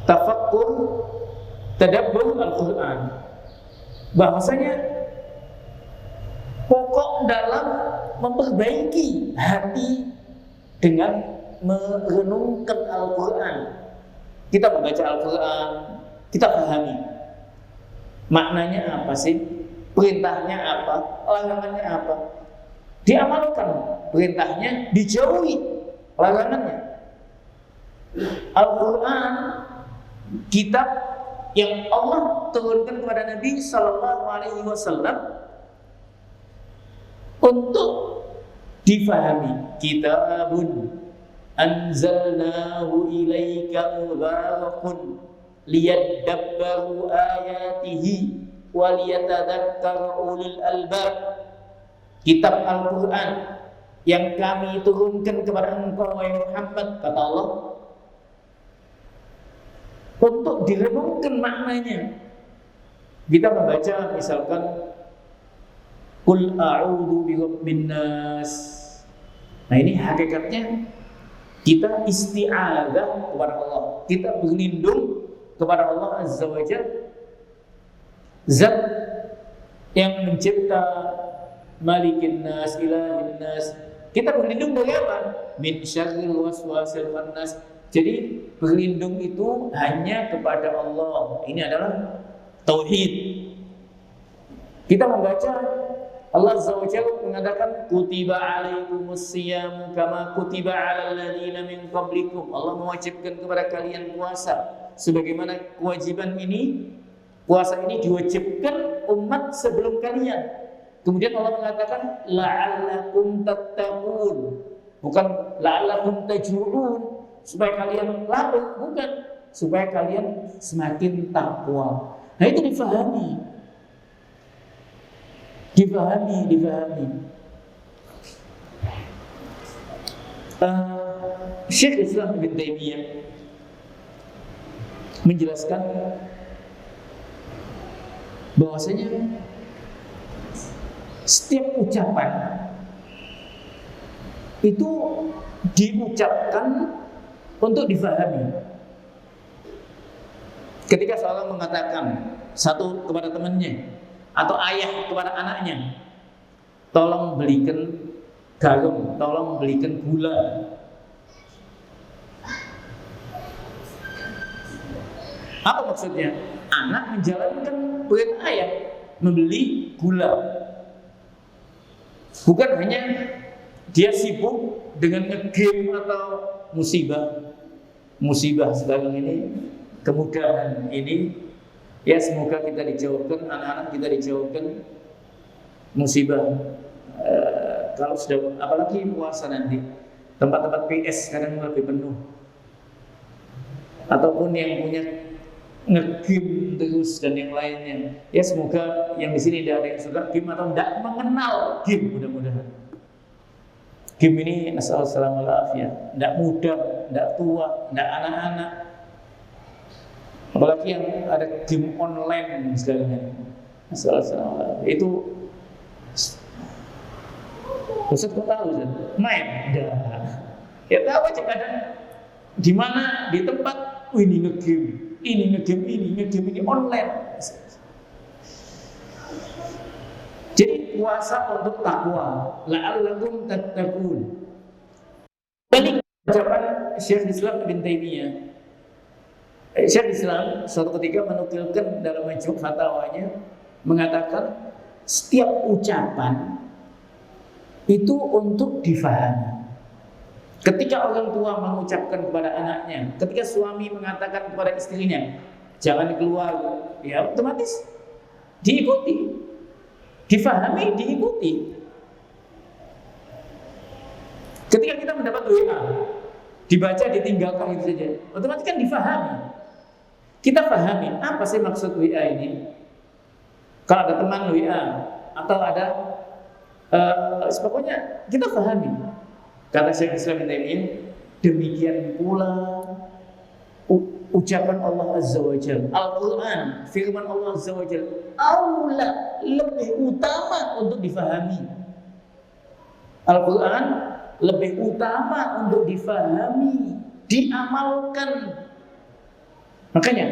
B: tafakkur tadabbur Al-Quran. Bahwasanya pokok dalam memperbaiki hati dengan merenungkan Al-Quran. Kita membaca Al-Quran, kita pahami maknanya apa sih, perintahnya apa, larangannya apa, diamalkan perintahnya, dijauhi larangannya. Al-Quran kitab yang Allah turunkan kepada Nabi Sallallahu Alaihi Wasallam untuk difahami. Kitabun anzalnahu ilaika mubarakun liyadabbaru ayatihi wa liyatadzakkara ulul albab. Kitab Al-Quran yang kami turunkan kepada engkau wahai Muhammad, kata Allah, untuk direnungkan maknanya. Kita membaca misalkan Qul a'udzu birabbin nas. Nah, ini hakikatnya kita isti'adzah kepada Allah. Kita berlindung kepada Allah Azza wa Jalla, Zat yang mencipta, Malikin nas, Ilahin nas. Kita berlindung dari apa? Min syarril waswasil khannas. Jadi berlindung itu hanya kepada Allah. Ini adalah tauhid. Kita membaca Allah Azza wa Jalla mengatakan kutiba alaikumus siyam kama kutiba alal ladzina min qablikum. Allah mewajibkan kepada kalian puasa sebagaimana kewajiban ini, puasa ini diwajibkan umat sebelum kalian. Kemudian Allah mengatakan la'allakum tattaqun. Bukan la'allakum tajurun, supaya kalian lapar, bukan, supaya kalian semakin takwa. Nah, itu difahami. Syekh Islam Ibn Taimiyah menjelaskan bahwasanya setiap ucapan itu diucapkan untuk difahami. Ketika seorang mengatakan satu kepada temannya atau ayah kepada anaknya, tolong belikan garam, tolong belikan gula. Apa maksudnya? Anak menjalankan perintah ayah, membeli gula. Bukan hanya dia sibuk dengan ngegame atau musibah sekarang ini, kemudahan ini. Ya, semoga kita dijauhkan, anak-anak kita dijauhkan musibah. Kalau sudah, apalagi puasa nanti, tempat-tempat PS kadang lebih penuh. Ataupun yang punya nge-game terus dan yang lainnya. Ya, semoga yang di sini tidak ada yang suka game atau tidak mengenal game, mudah-mudahan. Game ini assalamualaikum warahmatullahi, tidak muda, tidak tua, tidak anak-anak. Apalagi yang ada game online sekarang ini. Itu Ustaz kok tahu Ustaz? Main? Enggak. Ya tahu aja kadang di mana di tempat ini ngegame ini online. Jadi puasa untuk takwa, la'allakum tattaqun. Ini ucapan Syekh Islam Ibn Taimiyah. Syekh Islam suatu ketika menukilkan dalam majmu' fatwanya mengatakan setiap ucapan itu untuk difahami. Ketika orang tua mengucapkan kepada anaknya, ketika suami mengatakan kepada istrinya, jangan keluar, ya otomatis diikuti, difahami, diikuti. Ketika kita mendapat WA, dibaca, ditinggalkan itu saja, otomatis kan difahami. Kita pahami apa sih maksud WA ini. Kalau ada teman WA atau ada pokoknya kita pahami. Kata Syekh Islam Ibn Taimiyah, demikian pula ucapan Allah Azza wa Jalla, Al-Quran, firman Allah Azza wa Jalla, aula, lebih utama untuk difahami. Al-Quran lebih utama untuk difahami, diamalkan. Makanya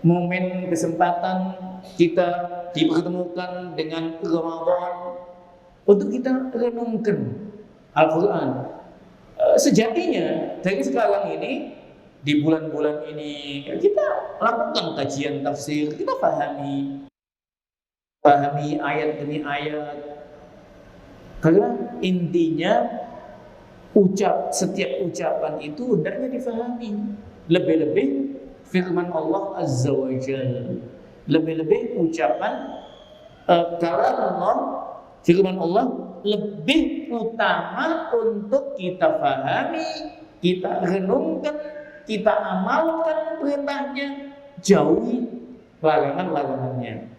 B: momen kesempatan kita dipertemukan dengan Ramadan untuk kita renungkan Al-Quran. Sejatinya dari sekarang ini, di bulan-bulan ini kita lakukan kajian tafsir, kita pahami ayat demi ayat. Karena intinya setiap ucapan itu hendaknya difahami. Lebih-lebih firman Allah Azza wa Jalla, lebih-lebih ucapan kalam Allah, firman Allah lebih utama untuk kita pahami, kita renungkan, kita amalkan perintahnya, jauhi larangan-larangannya.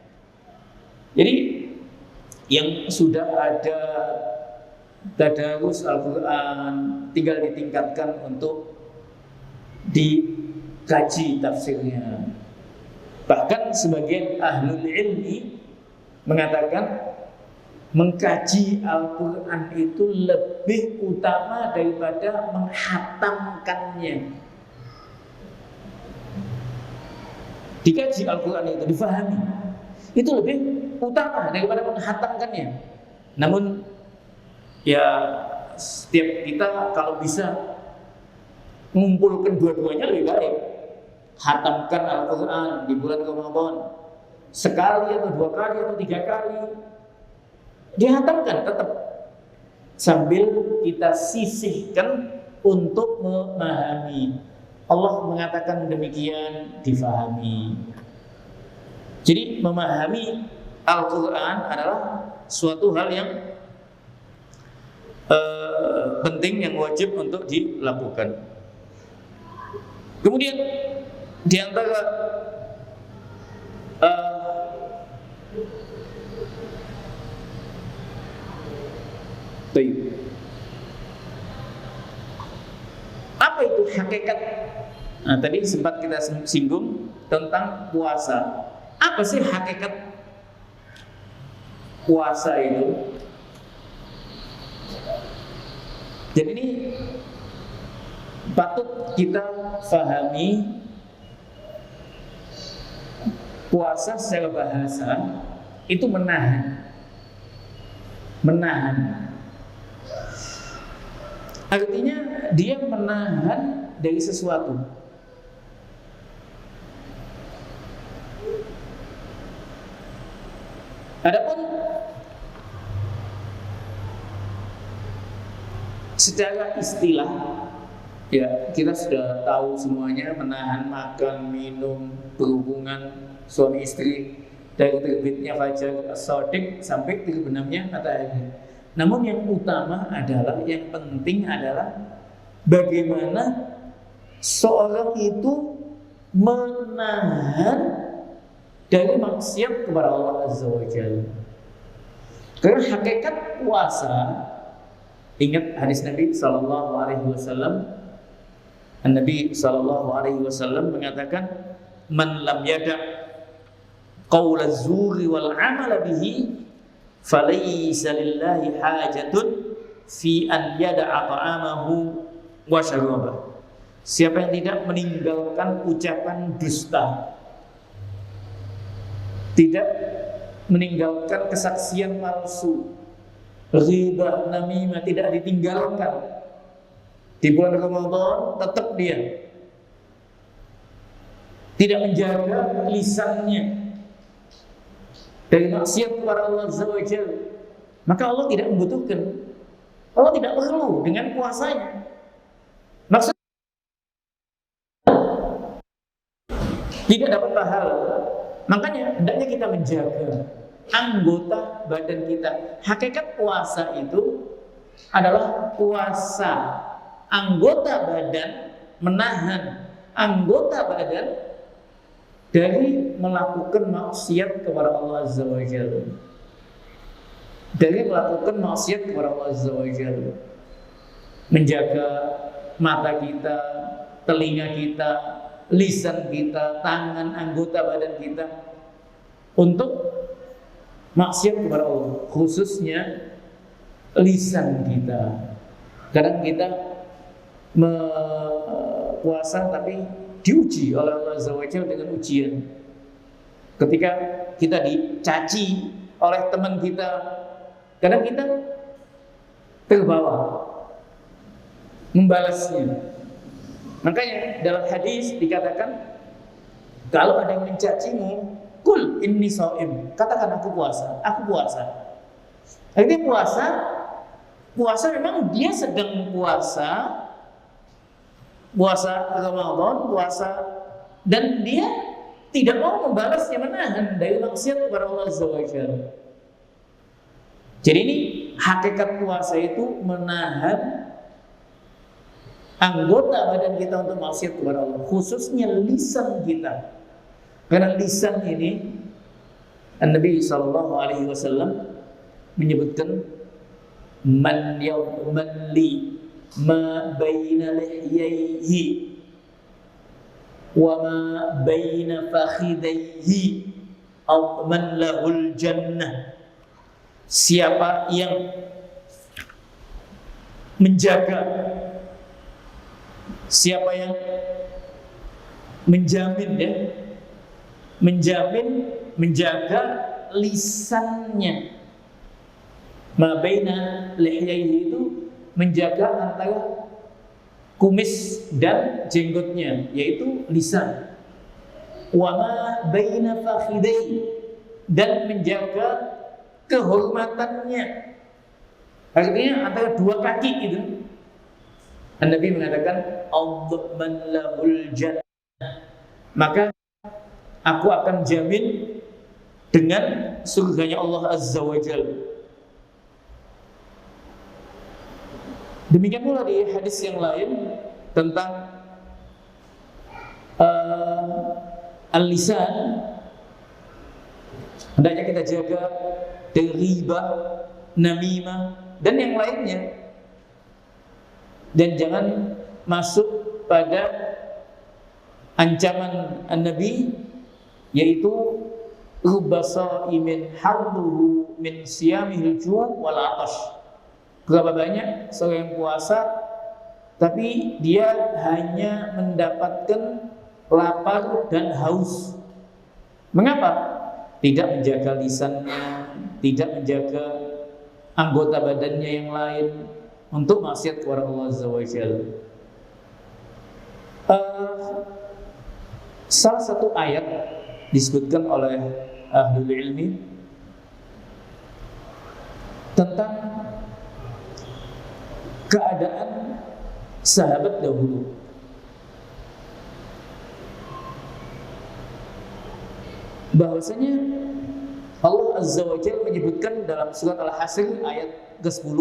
B: Jadi yang sudah ada tadarus Al-Quran tinggal ditingkatkan untuk dikaji tafsirnya. Bahkan sebagian ahlul ilmi mengatakan mengkaji Al-Quran itu lebih utama daripada menghatamkannya. Dikaji Al-Quran itu, difahami, itu lebih utama daripada menghatamkannya. Namun ya setiap kita kalau bisa mengumpulkan dua-duanya lebih baik. Hatamkan Al-Quran di bulan Ramadan sekali atau 2 kali atau 3 kali, dihatamkan tetap, sambil kita sisihkan untuk memahami. Allah mengatakan demikian, difahami. Jadi memahami Al-Quran adalah suatu hal yang penting, yang wajib untuk dilakukan. Kemudian di antara apa itu hakikat? Nah, tadi sempat kita singgung tentang puasa. Apa sih hakikat puasa itu? Jadi ini patut kita fahami. Puasa secara bahasa itu menahan. Artinya dia menahan dari sesuatu. Adapun secara istilah, ya kita sudah tahu semuanya, menahan makan, minum, berhubungan suami istri dari terbitnya fajar as-shadiq sampai terbenamnya matahari. Namun yang utama adalah, yang penting adalah bagaimana seorang itu menahan dari maksiat kepada Allah Azza wa Jalla. Karena hakikat puasa, ingat hadis Nabi sallallahu alaihi wasallam. Nabi sallallahu alaihi wasallam mengatakan, "Man lam yada' qaula zuri wal 'amala bihi falaysa lillahi hajatun fi an yada'a ta'amahu wa syarabahu." Siapa yang tidak meninggalkan ucapan dusta, tidak meninggalkan kesaksian palsu, ghibah, namimah, tidak ditinggalkan di bulan Ramadan, tetap dia tidak menjaga lisannya dari maksiat kepada Allah Azza wa Jalla, maka Allah tidak membutuhkan, Allah tidak perlu dengan puasanya. Maksudnya tidak dapat pahala. Makanya hendaknya kita menjaga anggota badan kita. Hakikat puasa itu adalah puasa anggota badan, menahan anggota badan dari melakukan maksiat kepada Allah Azza wa Jalla. Dari melakukan maksiat kepada Allah Azza wa Jalla. Menjaga mata kita, telinga kita, lisan kita, tangan, anggota badan kita untuk maksiat kepada Allah, khususnya lisan kita. Kadang kita puasa tapi diuji oleh Allah Azza wa Jalla dengan ujian. Ketika kita dicaci oleh teman kita, kadang kita terbawa membalasnya. Makanya dalam hadis dikatakan, kalau ada yang mencacimu, kul inni shaim, katakan aku puasa, aku puasa. Artinya puasa memang dia sedang puasa Ramadan, puasa, dan dia tidak mau membalasnya, menahan dari maksiat kepada Allah Azza wa Jalla. Jadi ini hakikat puasa itu menahan anggota badan kita untuk maksiat kepada Allah, khususnya lisan kita. Karena lisan ini Nabi sallallahu alaihi wasallam menyebutkan, man li ma baina lihyaihi wa ma baina fakhidaihi aw man lahul jannah. Siapa yang menjaga, siapa yang menjaga lisannya, ma baina lihyaihi itu menjaga antara kumis dan jenggotnya, yaitu lisan. Wa ma baina fakhidai, dan menjaga kehormatannya, artinya antara dua kaki itu. Nabi mengatakan adman lahul jannah, maka aku akan jamin dengan surganya Allah Azza wa Jalla. Demikian pula di hadis yang lain tentang al-lisan, hendaknya kita jaga dari riba, namimah, dan yang lainnya, dan jangan masuk pada ancaman Nabi, yaitu rubasaimin harduhu min siyamihil ju' wal atash. Berapa banyak seorang yang puasa tapi dia hanya mendapatkan lapar dan haus. Mengapa? Tidak menjaga lisannya, tidak menjaga anggota badannya yang lain untuk maksiat kepada Allah Azza wa Jalla. Salah satu ayat disebutkan oleh ahlul ilmi tentang keadaan sahabat dahulu. Bahwasanya Allah Azza wa Jalla menyebutkan dalam surat Al-Hasr ayat ke-10,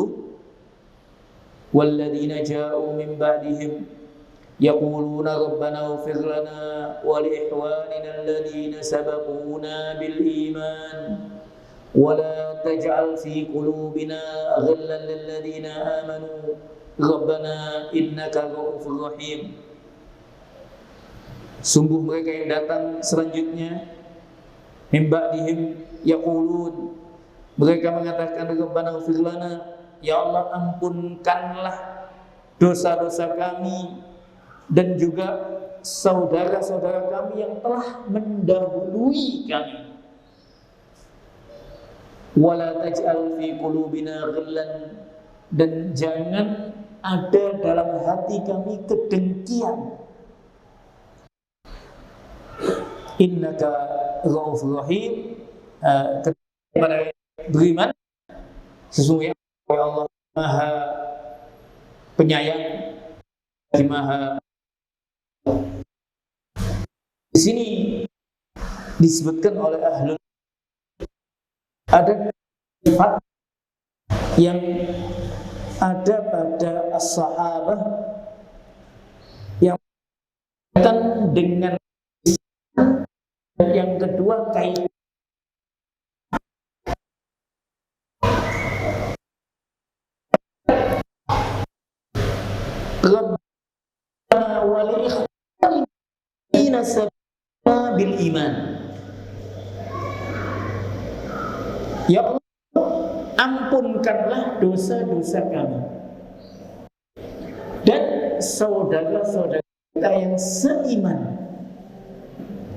B: walladzina ja'u min ba'dihim yaquluna rabbana ighfir lana wa li ikhwanina alladhina sabaquna bil iman wa la taj'al fi qulubina ghillan lil ladzina amanu rabbana innaka ra'ufur rahim. Sungguh mereka yang datang selanjutnya, min ba'dihim yaqulun, mereka mengatakan rabbana ighfir lana, ya Allah ampunkanlah dosa-dosa kami dan juga saudara-saudara kami yang telah mendahului kami. Wala taj'al fi qulubina ghillan, dan jangan ada dalam hati kami kedengkian. Innaka Raufur Rahim, kepada beriman, sesungguhnya Allah Maha Penyayang, Maha. Di sini disebutkan oleh ahlul, ada sifat yang ada pada as-sahabah yang berkaitan dengan yang kedua kaitan Rabbana wa li ikhwanina sabaquna bil iman. Ya Allah, ampunkanlah dosa-dosa kami dan saudara-saudara kita yang seiman.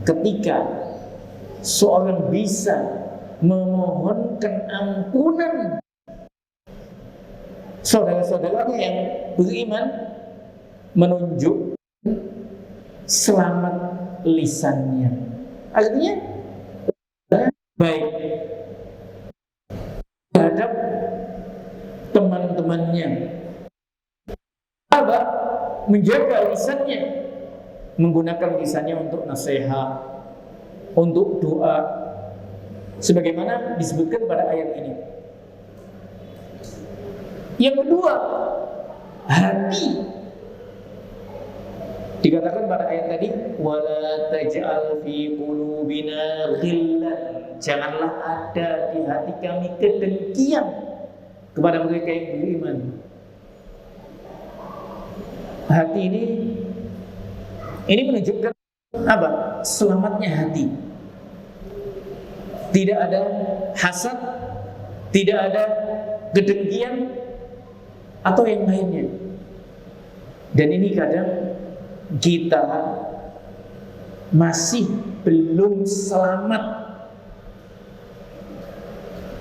B: Ketika seorang bisa memohonkan ampunan saudara-saudaranya yang beriman, menunjuk selamat lisannya, artinya baik terhadap teman-temannya. Apa? Menjaga lisannya, menggunakan lisannya untuk nasihat, untuk doa, sebagaimana disebutkan pada ayat ini. Yang kedua, hati. Dikatakan pada ayat tadi, wala taj'al fi qulubina ghillan, janganlah ada di hati kami kedengkian kepada mereka yang beriman. Hati ini menunjukkan apa? Selamatnya hati. Tidak ada hasad, tidak ada kedengkian atau yang lainnya. Dan ini kadang kita masih belum selamat.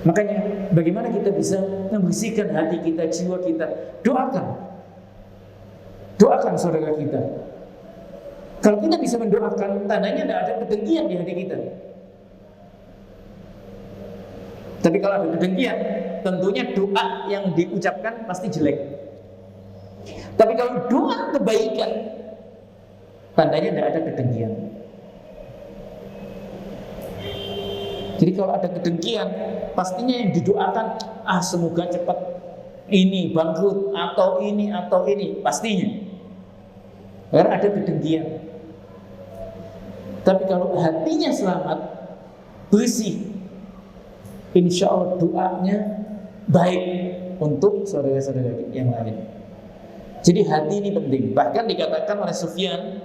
B: Makanya bagaimana kita bisa membersihkan hati kita, jiwa kita? Doakan saudara kita. Kalau kita bisa mendoakan, tandanya tidak ada kedengkian di hati kita. Tapi kalau ada kedengkian, tentunya doa yang diucapkan pasti jelek. Tapi kalau doa kebaikan, tandanya tidak ada kedengkian. Jadi kalau ada kedengkian, pastinya yang didoakan, semoga cepat ini bangkrut atau ini, pastinya. Karena ada kedengkian. Tapi kalau hatinya selamat, bersih, insya Allah doanya baik untuk saudara-saudara yang lain. Jadi hati ini penting. Bahkan dikatakan oleh Sufyan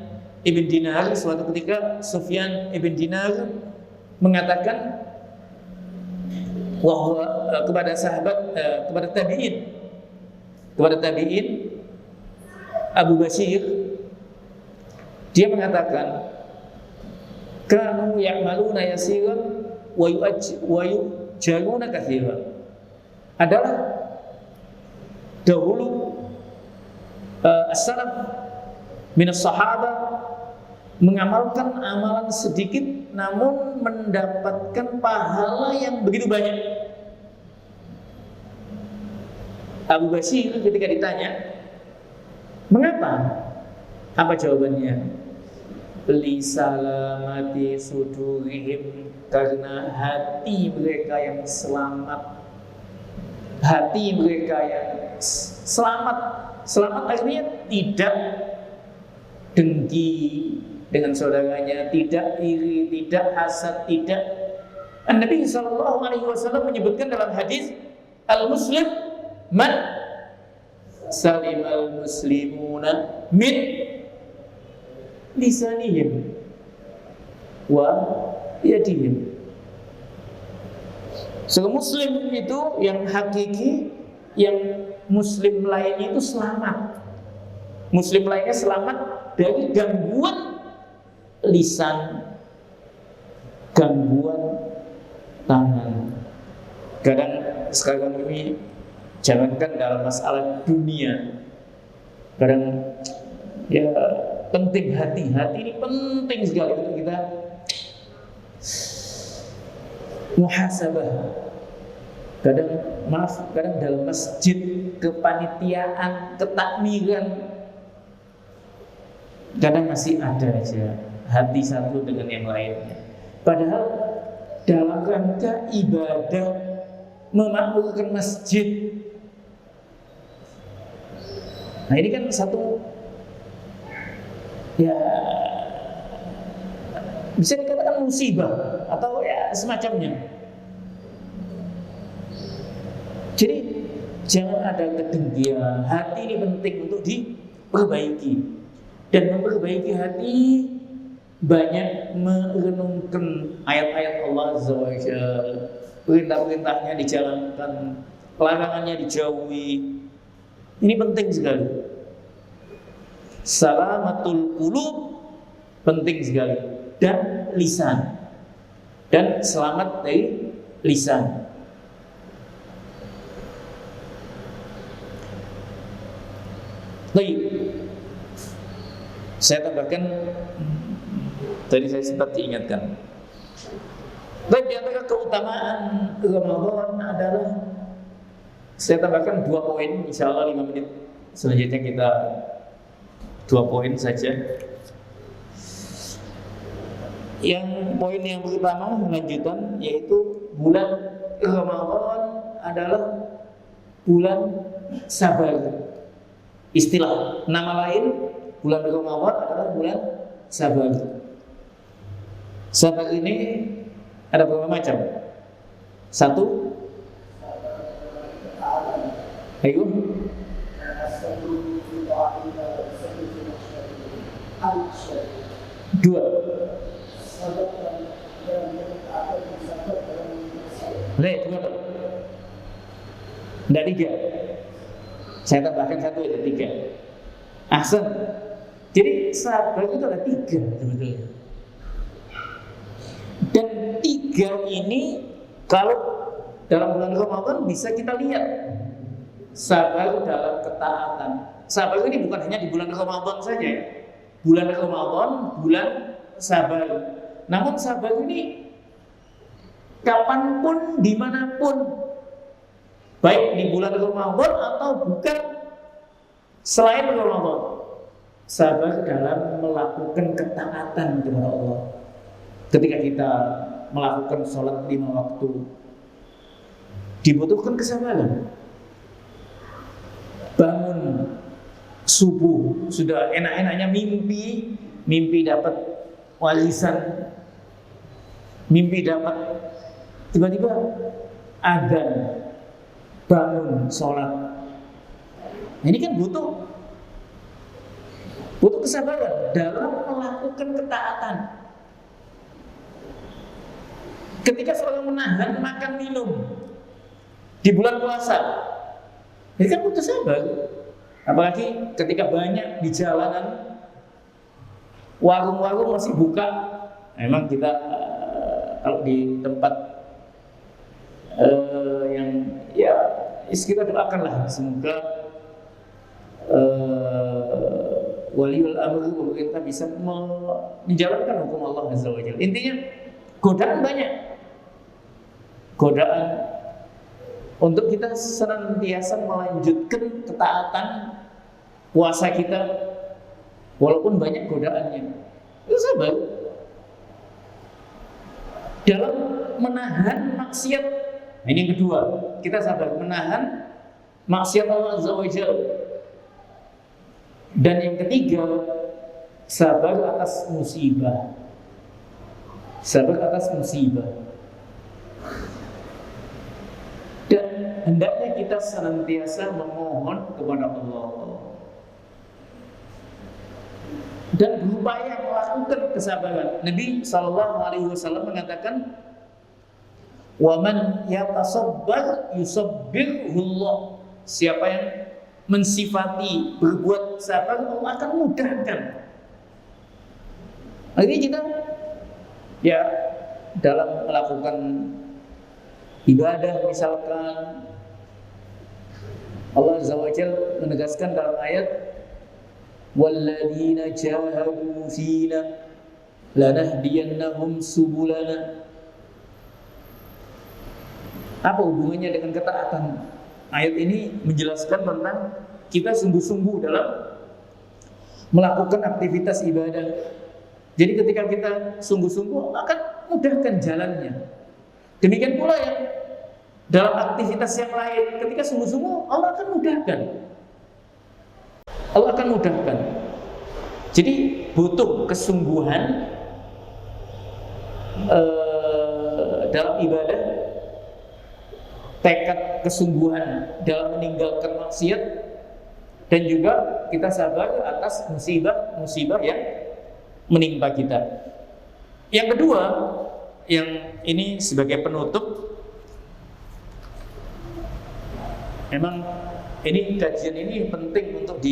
B: ibn Dinar, suatu ketika Sufyan ibn Dinar mengatakan bahwa kepada sahabat, kepada tabi'in Abu Basir, dia mengatakan, kanu ya'maluna yasiran wa yu'ajjaluna katsiran. Adalah dahulu as-salaf minas sahaba mengamalkan amalan sedikit namun mendapatkan pahala yang begitu banyak. Abu Basir ketika ditanya, mengapa? Apa jawabannya? Li salamati sudurihim, karena hati mereka yang selamat. Hati mereka yang selamat. Selamat artinya tidak dengki dengan saudaranya, tidak iri, tidak hasad, tidak. Nabi sallallahu alaihi wasallam menyebutkan dalam hadis, al-muslim man salim al-muslimuna min lisanihim wa yadihim. Muslim itu yang hakiki, yang muslim lainnya itu selamat. Muslim lainnya selamat dari gangguan lisan, gangguan tangan. Kadang sekarang ini jangankan dalam masalah dunia, kadang ya penting hati ini penting sekali untuk kita muhasabah. Kadang dalam masjid, kepanitiaan, ketakmiran, kadang masih ada aja hati satu dengan yang lainnya. Padahal dalam rangka ibadah, memakmurkan masjid. Nah ini kan satu, ya bisa dikatakan musibah atau ya semacamnya. Jadi jangan ada kedengkian. Hati ini penting untuk diperbaiki. Dan memperbaiki hati, banyak merenungkan ayat-ayat Allah Azza wa Jalla. Perintah-perintahnya dijalankan, larangannya dijauhi. Ini penting sekali. Salamatul qulub penting sekali. Dan lisan. Dan selamat dari lisan. Baik, saya tambahkan, tadi saya sempat diingatkan. Baik, di antara keutamaan Ramadan adalah, saya tambahkan 2 poin, insya Allah 5 menit selanjutnya kita 2 poin saja. Yang poin yang pertama lanjutan, yaitu bulan Ramadan adalah bulan sabar. Istilah nama lain bulan Ramadan adalah bulan sabar. Sabar ini ada berapa macam? 1, ayo. 2. Tidak 3. Saya tambahkan 1 ada 3. Ahsan. Jadi sabar itu ada 3 sebetulnya. Dan 3 ini kalau dalam bulan Ramadan bisa kita lihat sabar dalam ketaatan. Sabar ini bukan hanya di bulan Ramadan saja ya. Bulan Ramadan, bulan sabar. Namun sabar ini kapanpun, dimanapun, baik di bulan Ramadan atau bukan selain Ramadan, sabar dalam melakukan ketaatan kepada Allah. Ketika kita melakukan sholat 5 waktu, dibutuhkan kesabaran. Bangun subuh sudah enak-enaknya mimpi dapat warisan, mimpi dapat, tiba-tiba adzan, bangun sholat. Ini kan butuh kesabaran dalam melakukan ketaatan. Ketika seorang menahan makan minum di bulan puasa, ini kan butuh sabar. Apalagi ketika banyak di jalanan, warung-warung masih buka. Memang kita kalau di tempat yang ya kita doakanlah semoga waliul amr pemerintah bisa menjalankan hukum Allah Azza wa Jalla. Intinya godaan banyak, godaan untuk kita senantiasa melanjutkan ketaatan puasa kita walaupun banyak godaannya. Itu sabar dalam menahan maksiat. Ini yang kedua, kita sabar menahan maksiat Allah Azza wa Jalla. Dan yang ketiga, sabar atas musibah. Sabar atas musibah. Dan hendaknya kita senantiasa memohon kepada Allah dan berupaya melakukan kesabaran. Nabi SAW mengatakan, "Waman yatasabbar yusabbirhullah." Siapa yang mensifati berbuat sabar, Allah akan mudahkan. Akhirnya kita ya dalam melakukan ibadah misalkan, Allah Azza wa Jalla menegaskan dalam ayat, "Walladzina jahadu fina lanahdiyannahum subulana." Apa hubungannya dengan ketaatan? Ayat ini menjelaskan tentang kita sungguh-sungguh dalam melakukan aktivitas ibadah. Jadi ketika kita sungguh-sungguh akan mudahkan jalannya. Demikian pula yang dalam aktivitas yang lain, ketika sungguh-sungguh Allah akan mudahkan. Allah akan mudahkan. Jadi butuh kesungguhan dalam ibadah, tekad kesungguhan dalam meninggalkan maksiat, dan juga kita sabar atas musibah-musibah yang menimpa kita. Yang kedua, yang ini sebagai penutup, memang ini kajian ini penting untuk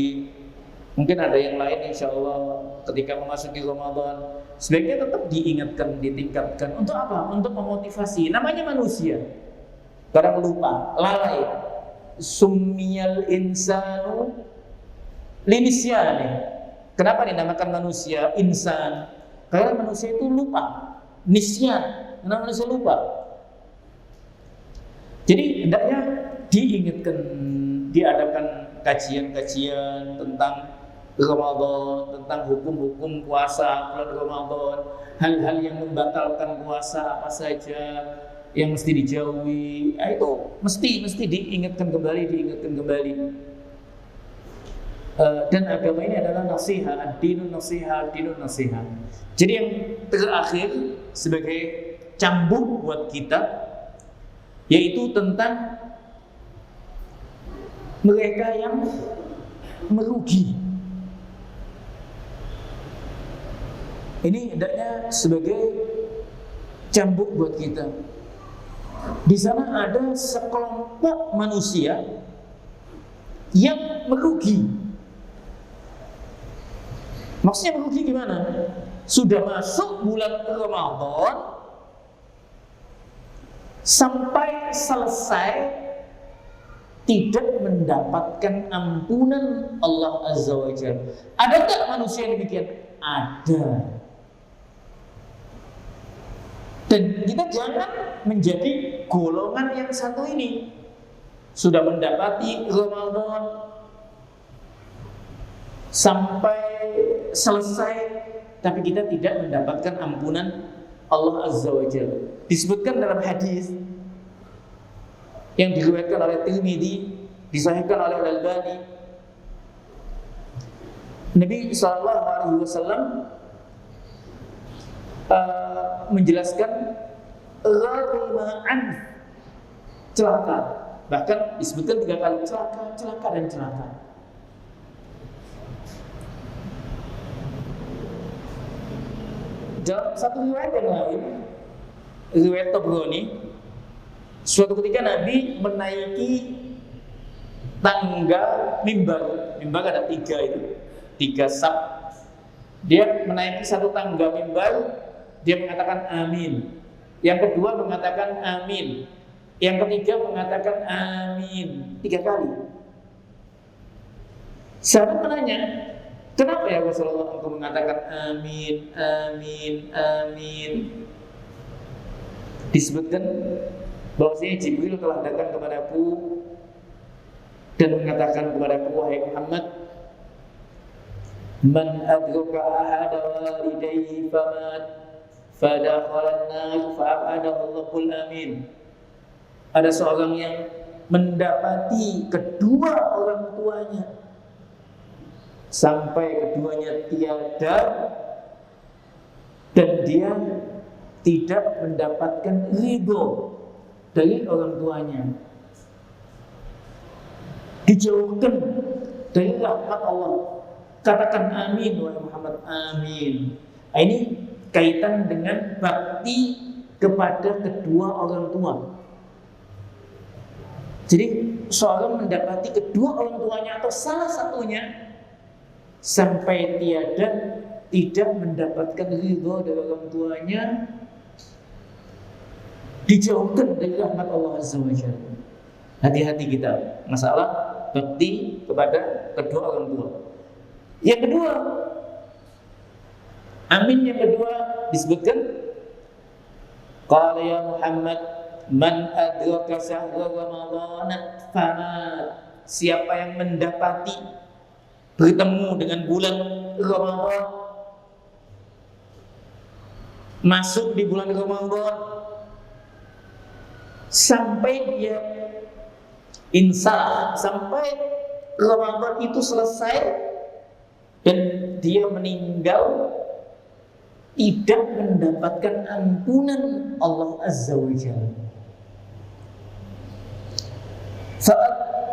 B: mungkin ada yang lain insya Allah ketika memasuki Ramadan sebaiknya tetap diingatkan, ditingkatkan. Untuk apa? Untuk memotivasi. Namanya manusia, kadang lupa, lalai. Summiyal insanu linisyani. Kenapa dinamakan manusia insan? Karena manusia itu lupa. Nisyan, karena manusia lupa. Jadi hendaknya diingatkan, diadakan kajian-kajian tentang Ramadan, tentang hukum-hukum puasa bulan Ramadan, hal-hal yang membatalkan puasa apa saja yang mesti dijauhi. Itu mesti diingatkan kembali. Dan agama ini adalah nasihat, ad-dinun nasihat. Jadi yang terakhir sebagai cambuk buat kita, yaitu tentang mereka yang merugi. Ini hendaknya sebagai cambuk buat kita. Di sana ada sekelompok manusia yang merugi. Maksudnya merugi gimana? Sudah masuk bulan Ramadan, sampai selesai tidak mendapatkan ampunan Allah Azza wa Jalla. Ada tak manusia yang demikian? Ada. Dan kita jangan menjadi golongan yang satu ini. Sudah mendapati Ramadan sampai selesai, tapi kita tidak mendapatkan ampunan Allah Azza wa Jalla. Disebutkan dalam hadis yang diriwayatkan oleh Tirmidzi, disahihkan oleh Al-Albani, Nabi sallallahu alaihi wasallam menjelaskan gharima'an, celaka. Bahkan disebutkan 3 kali celaka, celaka dan celaka. Dalam satu riwayat yang lain, riwayat Tabrani, suatu ketika Nabi menaiki tangga mimbar. Mimbar ada 3 itu, 3 sab. Dia menaiki satu tangga mimbar, dia mengatakan amin. Yang kedua mengatakan amin. Yang ketiga mengatakan amin 3 kali. Sahabat menanya, kenapa ya Rasulullah engkau mengatakan amin, amin, amin? Disebutkan bahwasanya Jibril telah datang kepadaku dan mengatakan kepadaku, wahai Muhammad, man adraka ahada walidayhi famat fadakhalan nar fa'adahu Allahul amin. Ada seorang yang mendapati kedua orang tuanya sampai keduanya tiada dan dia tidak mendapatkan ridho dari orang tuanya, dijauhkan dari rahmat Allah. Katakan amin wahai Muhammad, amin. Ini kaitan dengan bakti kepada kedua orang tua. Jadi seorang mendapati kedua orang tuanya atau salah satunya sampai tiada, tidak mendapatkan ridho dari orang tuanya, dijauhkan dari rahmat Allah Azza wa Jalla. Hati-hati kita masalah bakti kepada kedua orang tua. Yang kedua, amin yang kedua disebutkan, qala ya Muhammad man adraka syahra Ramadan famat. Siapa yang mendapati bertemu dengan bulan Ramadan, masuk di bulan Ramadan sampai dia insya sampai Ramadan itu selesai dan dia meninggal, tidak mendapatkan ampunan Allah Azza wa Jalla.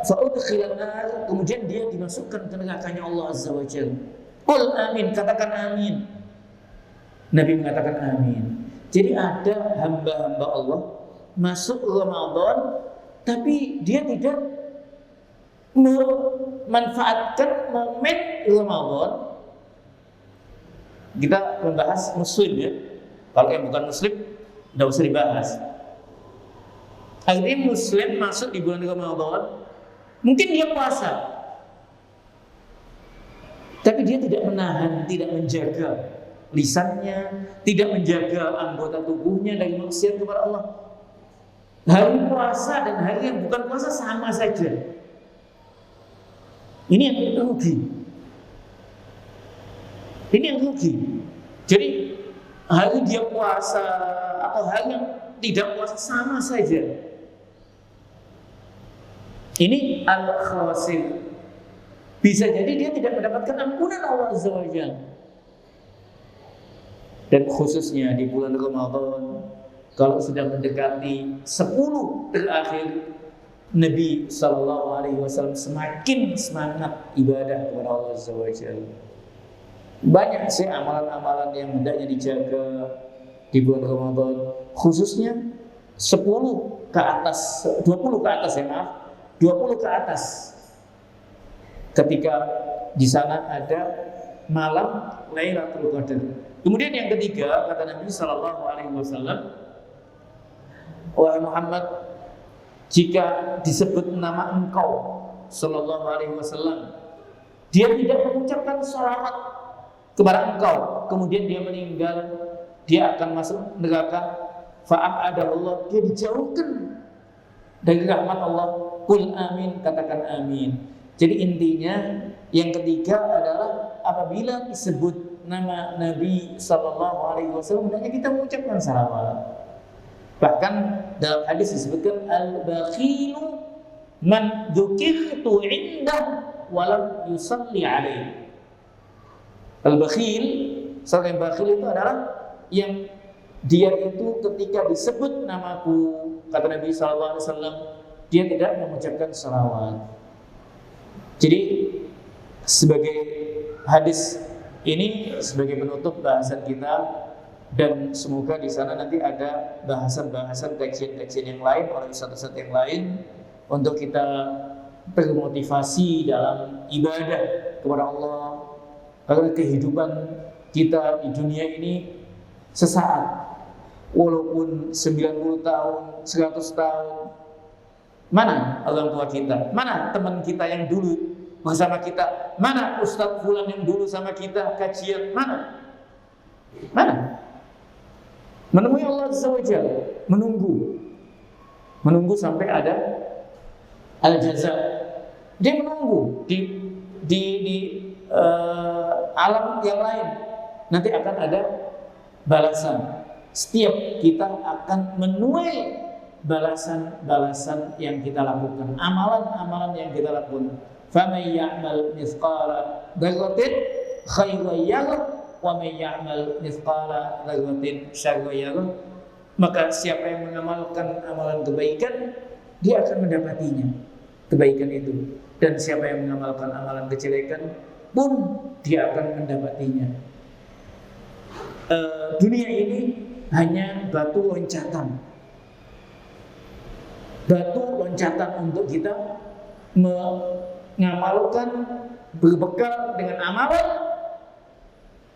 B: Fa'udkhilan nar, kemudian dia dimasukkan ke nerakanya Allah Azza wa Jalla. Qul amin, katakan amin. Nabi mengatakan amin. Jadi ada hamba-hamba Allah masuk Ramadan tapi dia tidak memanfaatkan momen Ramadan. Kita membahas muslim ya. Kalau yang bukan muslim tidak usah dibahas. Artinya muslim masuk di bulan Ramadan, mungkin dia puasa, tapi dia tidak menahan, tidak menjaga lisannya, tidak menjaga anggota tubuhnya dari maksiat kepada Allah. Hari puasa dan hari yang bukan puasa sama saja. Ini yang rugi. Ini yang rugi. Jadi hari dia puasa atau hari yang tidak puasa sama saja. Ini al-khasir. Bisa jadi dia tidak mendapatkan ampunan Allah Azza wa Jalla. Dan khususnya di bulan Ramadan, kalau sudah mendekati 10 terakhir, Nabi SAW semakin semangat ibadah kepada Allah Azza wa Jalla. Banyak sih amalan-amalan yang hendaknya dijaga di bulan Ramadan, khususnya 10 ke atas, 20 ke atas ya maaf, 20 ke atas. Ketika di sana ada malam Lailatul Qadar. Kemudian yang ketiga, kata Nabi SAW, wahai Muhammad, jika disebut nama engkau sallallahu alaihi wasallam, dia tidak mengucapkan salawat kepada engkau, kemudian dia meninggal, dia akan masuk neraka. Fa'abadallah, dia dijauhkan dari rahmat Allah. Qul amin, katakan amin. Jadi intinya yang ketiga adalah apabila disebut nama Nabi sallallahu alaihi wasallam, hendaknya kita mengucapkan salawat. Bahkan dalam hadis disebutkan al-bakhilu man dzukirtu indah walam yusalli alaihi. Al-bakhil, seorang yang bakhil itu adalah yang dia itu ketika disebut namaku, kata Nabi sallallahu alaihi wasallam, dia tidak mengucapkan salawat. Jadi sebagai hadis ini sebagai penutup bahasan kita, dan semoga di sana nanti ada bahasan-bahasan kajian-kajian yang lain oleh ustaz-ustaz yang lain untuk kita termotivasi dalam ibadah kepada Allah. Karena kehidupan kita di dunia ini sesaat, walaupun 90 tahun, 100 tahun. Mana orang tua kita? Mana teman kita yang dulu bersama kita? Mana ustaz fulan yang dulu sama kita kajian? Mana? Menemui Allah Azza wa Jalla, menunggu sampai ada al-jaza. Dia menunggu di alam yang lain. Nanti akan ada balasan. Setiap kita akan menuai balasan-balasan yang kita lakukan, amalan-amalan yang kita lakukan. Faman ya'mal mithqala dzarratin khairan yarah wa man ya'mal mithqala dzarratin syarran yarah. Maka siapa yang mengamalkan amalan kebaikan, dia akan mendapatinya, kebaikan itu. Dan siapa yang mengamalkan amalan kejelekan pun dia akan mendapatinya. Dunia ini hanya batu loncatan untuk kita mengamalkan, berbekal dengan amalan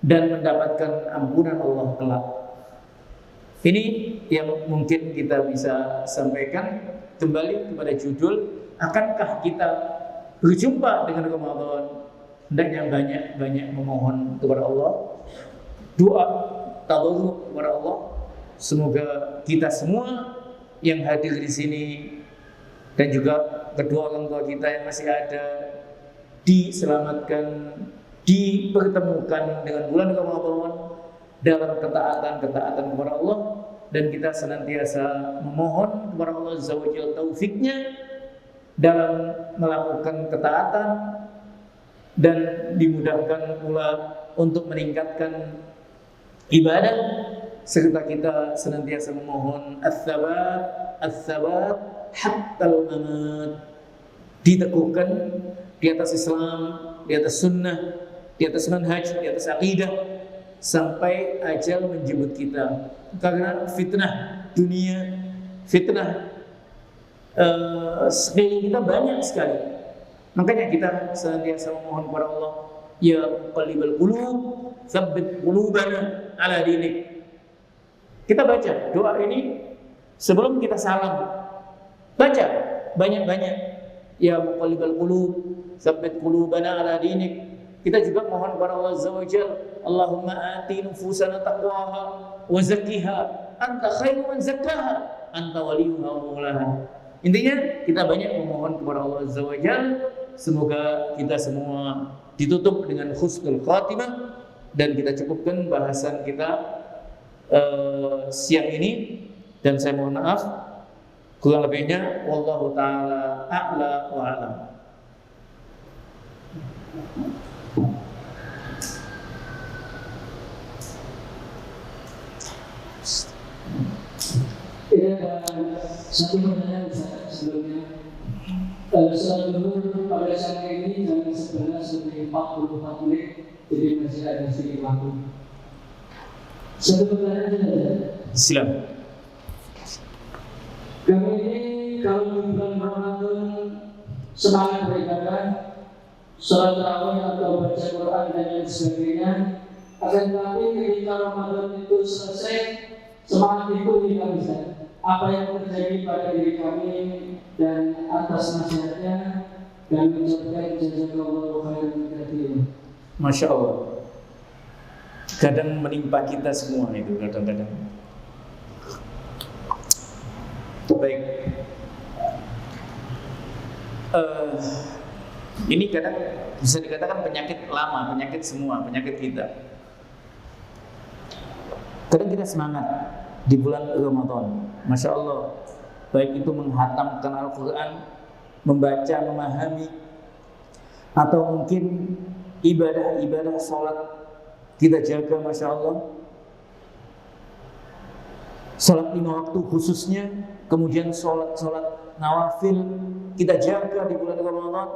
B: dan mendapatkan ampunan Allah kelak. Ini yang mungkin kita bisa sampaikan. Kembali kepada judul, akankah kita berjumpa dengan Ramadan? Hendaknya banyak-banyak memohon kepada Allah, doa tadarruk kepada Allah. Semoga kita semua yang hadir di sini dan juga kedua orang tua kita yang masih ada diselamatkan, dipertemukan dengan bulan Ramadan dalam ketaatan kepada Allah, dan kita senantiasa memohon kepada Allah Azza wa Jalla taufiknya dalam melakukan ketaatan, dan dimudahkan pula untuk meningkatkan ibadah, serta kita senantiasa memohon as-sabat hatta al-mamat, diteguhkan di atas Islam, di atas sunnah, di atas manhaj, di atas aqidah sampai ajal menjemput kita. Karena fitnah dunia, fitnah sekeliling kita banyak sekali. Makanya kita senantiasa memohon kepada Allah, ya muqallibal qulub, tsabbit qulubana ala dinik. Kita baca doa ini sebelum kita salam. Baca banyak-banyak, ya muqallibal qulub, tsabbit qulubana ala dinik. Kita juga mohon kepada Allah Azza wa Jalla, Allahumma ati nufusana taqwaha wa zakkiha anta khairu man zakkaha anta waliyuha wa maulaha. Intinya kita banyak memohon kepada Allah Azza wa Jalla. Semoga kita semua ditutup dengan husnul khatimah, dan kita cukupkan bahasan kita siang ini. Dan saya mohon maaf kurang lebihnya, wallahu taala a'la wa a'lam.
C: Ini ada satu pertanyaan sebelumnya. Salat zuhur pada siang ini jam 11:44 menit, jadi masih ada sedikit waktu. Satu pertanyaan saja.
B: Silakan.
C: Kami ini kalau di bulan Ramadan semangat beribadah, sholat tarawih atau baca Quran dan lain sebagainya. Akan tetapi ketika Ramadan itu selesai, semangat itu hilang. apa yang terjadi pada diri kami dan atas nasihatnya dan mengucapkan jazakallahu khairan katsiran.
B: Masya Allah. Kadang menimpa kita semua itu kadang-kadang. Baik. Ini kadang bisa dikatakan penyakit lama, penyakit semua, penyakit kita. Kadang kita semangat di bulan Ramadan, Masya Allah, baik itu menghatamkan Al-Quran, membaca, memahami, atau mungkin ibadah-ibadah sholat kita jaga, Masya Allah. Sholat 5 waktu khususnya, kemudian sholat nawafil kita jaga di bulan Ramadan.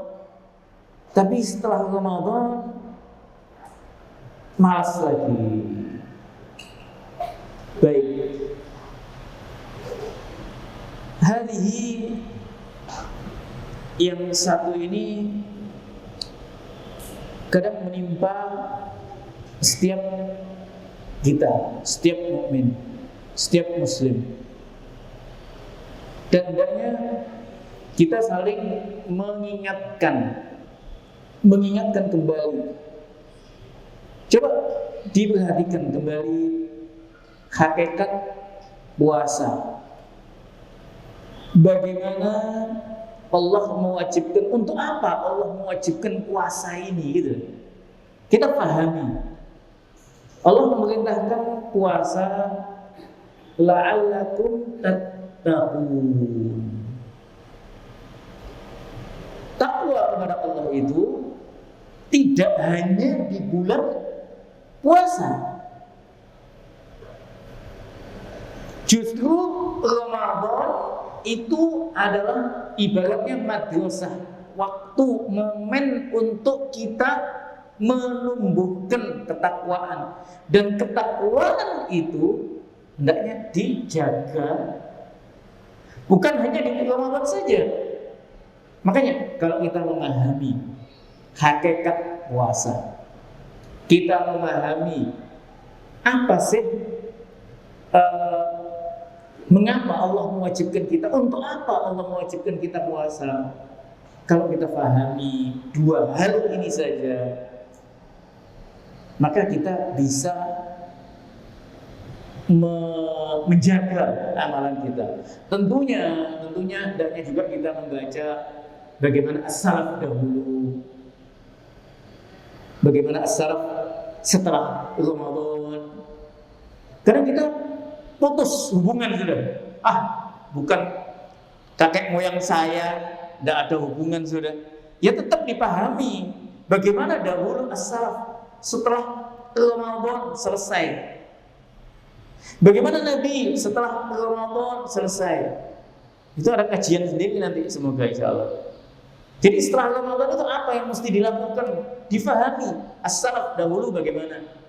B: Tapi setelah Ramadan malas lagi. Baik. Hadihi yang satu ini kadang menimpa setiap kita, setiap mukmin, setiap muslim. Dan hendaknya kita saling mengingatkan kembali. Coba diperhatikan kembali hakikat puasa. Bagaimana Allah mewajibkan, untuk apa Allah mewajibkan puasa ini gitu. Kita pahami. Allah memerintahkan puasa la'allakum tattaqun. Takwa kepada Allah itu tidak hanya di bulan puasa. Justru Ramadan itu adalah ibaratnya madrasah, waktu, momen untuk kita menumbuhkan ketakwaan. Dan ketakwaan itu hendaknya dijaga, bukan hanya di Ramadan saja. Makanya kalau kita memahami hakikat puasa, kita memahami apa sih mengapa Allah mewajibkan kita, untuk apa Allah mewajibkan kita puasa. Kalau kita pahami dua hal ini saja, maka kita bisa menjaga amalan kita. Tentunya hendaknya juga kita membaca bagaimana as-salaf dahulu, bagaimana as-salaf setelah Ramadan. Karena kita putus hubungan sudah. Bukan kakek moyang saya, tidak ada hubungan sudah. Ya tetap dipahami bagaimana dahulu as-salaf setelah Ramadan selesai. Bagaimana Nabi setelah Ramadan selesai. Itu ada kajian sendiri nanti, semoga insya Allah. Jadi setelah Ramadan itu apa yang mesti dilakukan? Difahami as-salaf dahulu bagaimana.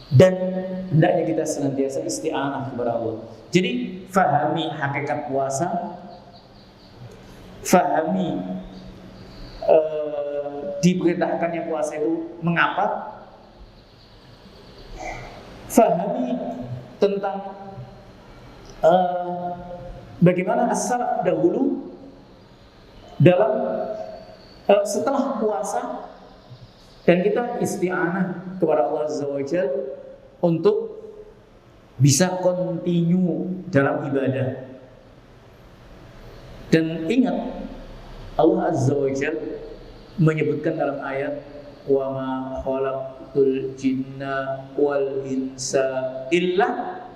B: Dan hendaknya kita senantiasa isti'anah kepada Allah. Jadi fahami hakikat puasa, fahami diperintahkannya puasa itu mengapa, fahami tentang bagaimana as-salaf dahulu dalam setelah puasa. Dan kita isti'anah kepada Allah Azza wa Jalla untuk bisa continue dalam ibadah. Dan ingat, Allah Azza wa Jalla menyebutkan dalam ayat wa ma khalaqtul jinna wal insa illa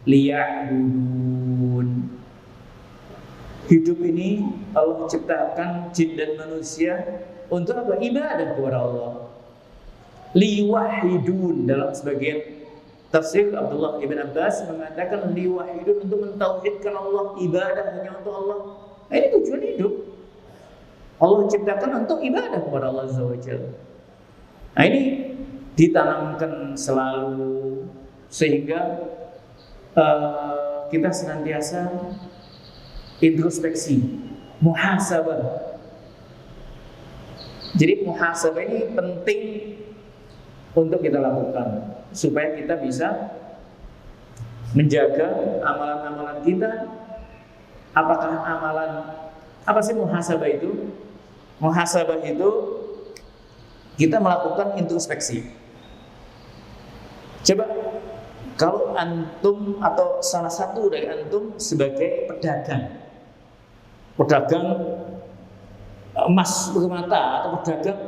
B: liya'budun. Hidup ini Allah ciptakan jin dan manusia untuk apa? Ibadah kepada Allah. Liwahidun, dalam sebagian tafsir Abdullah ibn Abbas mengatakan liwahidun, untuk mentauhidkan Allah, ibadah hanya untuk Allah. Ini tujuan hidup. Allah ciptakan untuk ibadah kepada Allah Azza wa Jalla. Ini ditanamkan selalu sehingga kita senantiasa introspeksi, muhasabah. Jadi muhasabah ini penting untuk kita lakukan supaya kita bisa menjaga amalan-amalan kita. Apakah amalan, apa sih muhasabah itu? Muhasabah itu kita melakukan introspeksi. Coba kalau antum atau salah satu dari antum sebagai pedagang emas permata atau pedagang,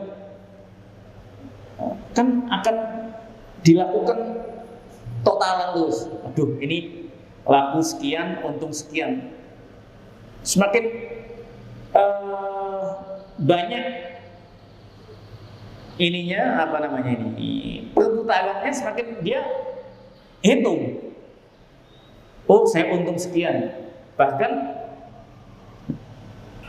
B: kan akan dilakukan totalan terus. Aduh, ini laku sekian, untung sekian. Semakin banyak ininya, apa namanya ini, perputarannya, semakin dia hitung. Oh, saya untung sekian. Bahkan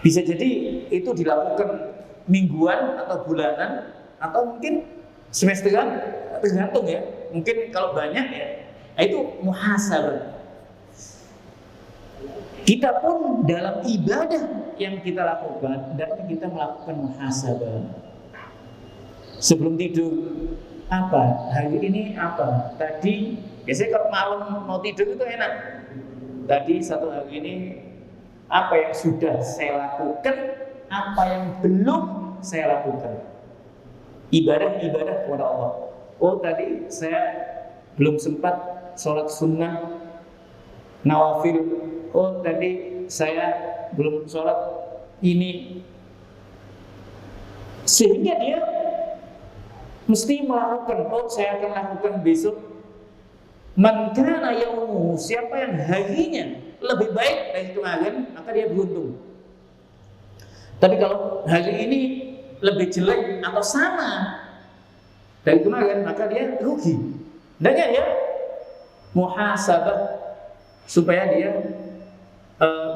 B: bisa jadi itu dilakukan mingguan atau bulanan atau mungkin semesteran, tergantung ya. Mungkin kalau banyak ya, itu muhasabah. Kita pun dalam ibadah yang kita lakukan, hendaknya kita melakukan muhasabah. Sebelum tidur, apa? Hari ini apa? Tadi, biasanya kalau malam mau tidur itu enak. Tadi satu hari ini, apa yang sudah saya lakukan, apa yang belum saya lakukan. Ibadah-ibadah kepada Allah. Oh, tadi saya belum sempat sholat sunnah nawafil. Oh, tadi saya belum sholat ini. Sehingga dia mesti melakukan. Oh, saya akan lakukan besok. Man kana yaumuhu, siapa yang harinya lebih baik dari kemarin, maka dia beruntung. Tapi kalau hari ini lebih jelek atau sama dari kemarin, maka dia rugi. Hendaknya ya muhasabah supaya dia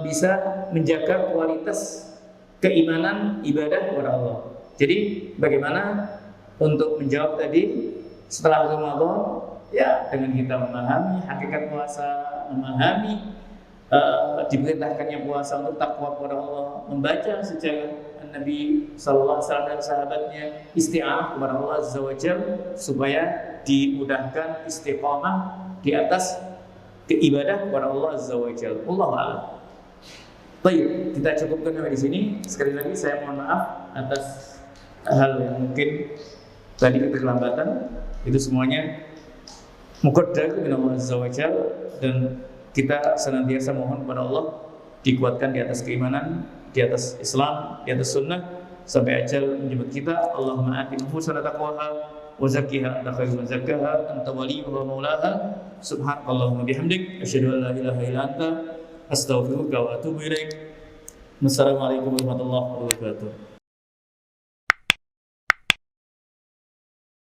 B: bisa menjaga kualitas keimanan ibadah kepada Allah. Jadi bagaimana untuk menjawab tadi setelah Ramadan, ya dengan kita memahami hakikat puasa, memahami diperintahkannya puasa untuk takwa kepada Allah, membaca sejarah Nabi Sallallahu Alaihi Wasallam dan sahabatnya, isti'anah kepada Allah Azza wa Jalla supaya dimudahkan istiqamah di atas keibadah kepada Allah Azza wa Jalla. Allahu a'lam. Baik, kita cukupkan sampai di sini. Sekali lagi saya mohon maaf atas hal yang mungkin tadi keterlambatan. Itu semuanya muqaddar min Allah Azza wa Jalla, dan kita senantiasa mohon kepada Allah dikuatkan di atas keimanan, di atas Islam, di atas sunnah sampai ajal menjemput kita. Allahumma ati nufusana taqwaha wa zakkiha anta khairu man zakkaha anta waliyuha wa maulaha. Subhanakallahumma bihamdik asyhadu an la ilaha illa anta astaghfiruka wa atubu ilaik. Wassalamualaikum warahmatullahi wabarakatuh.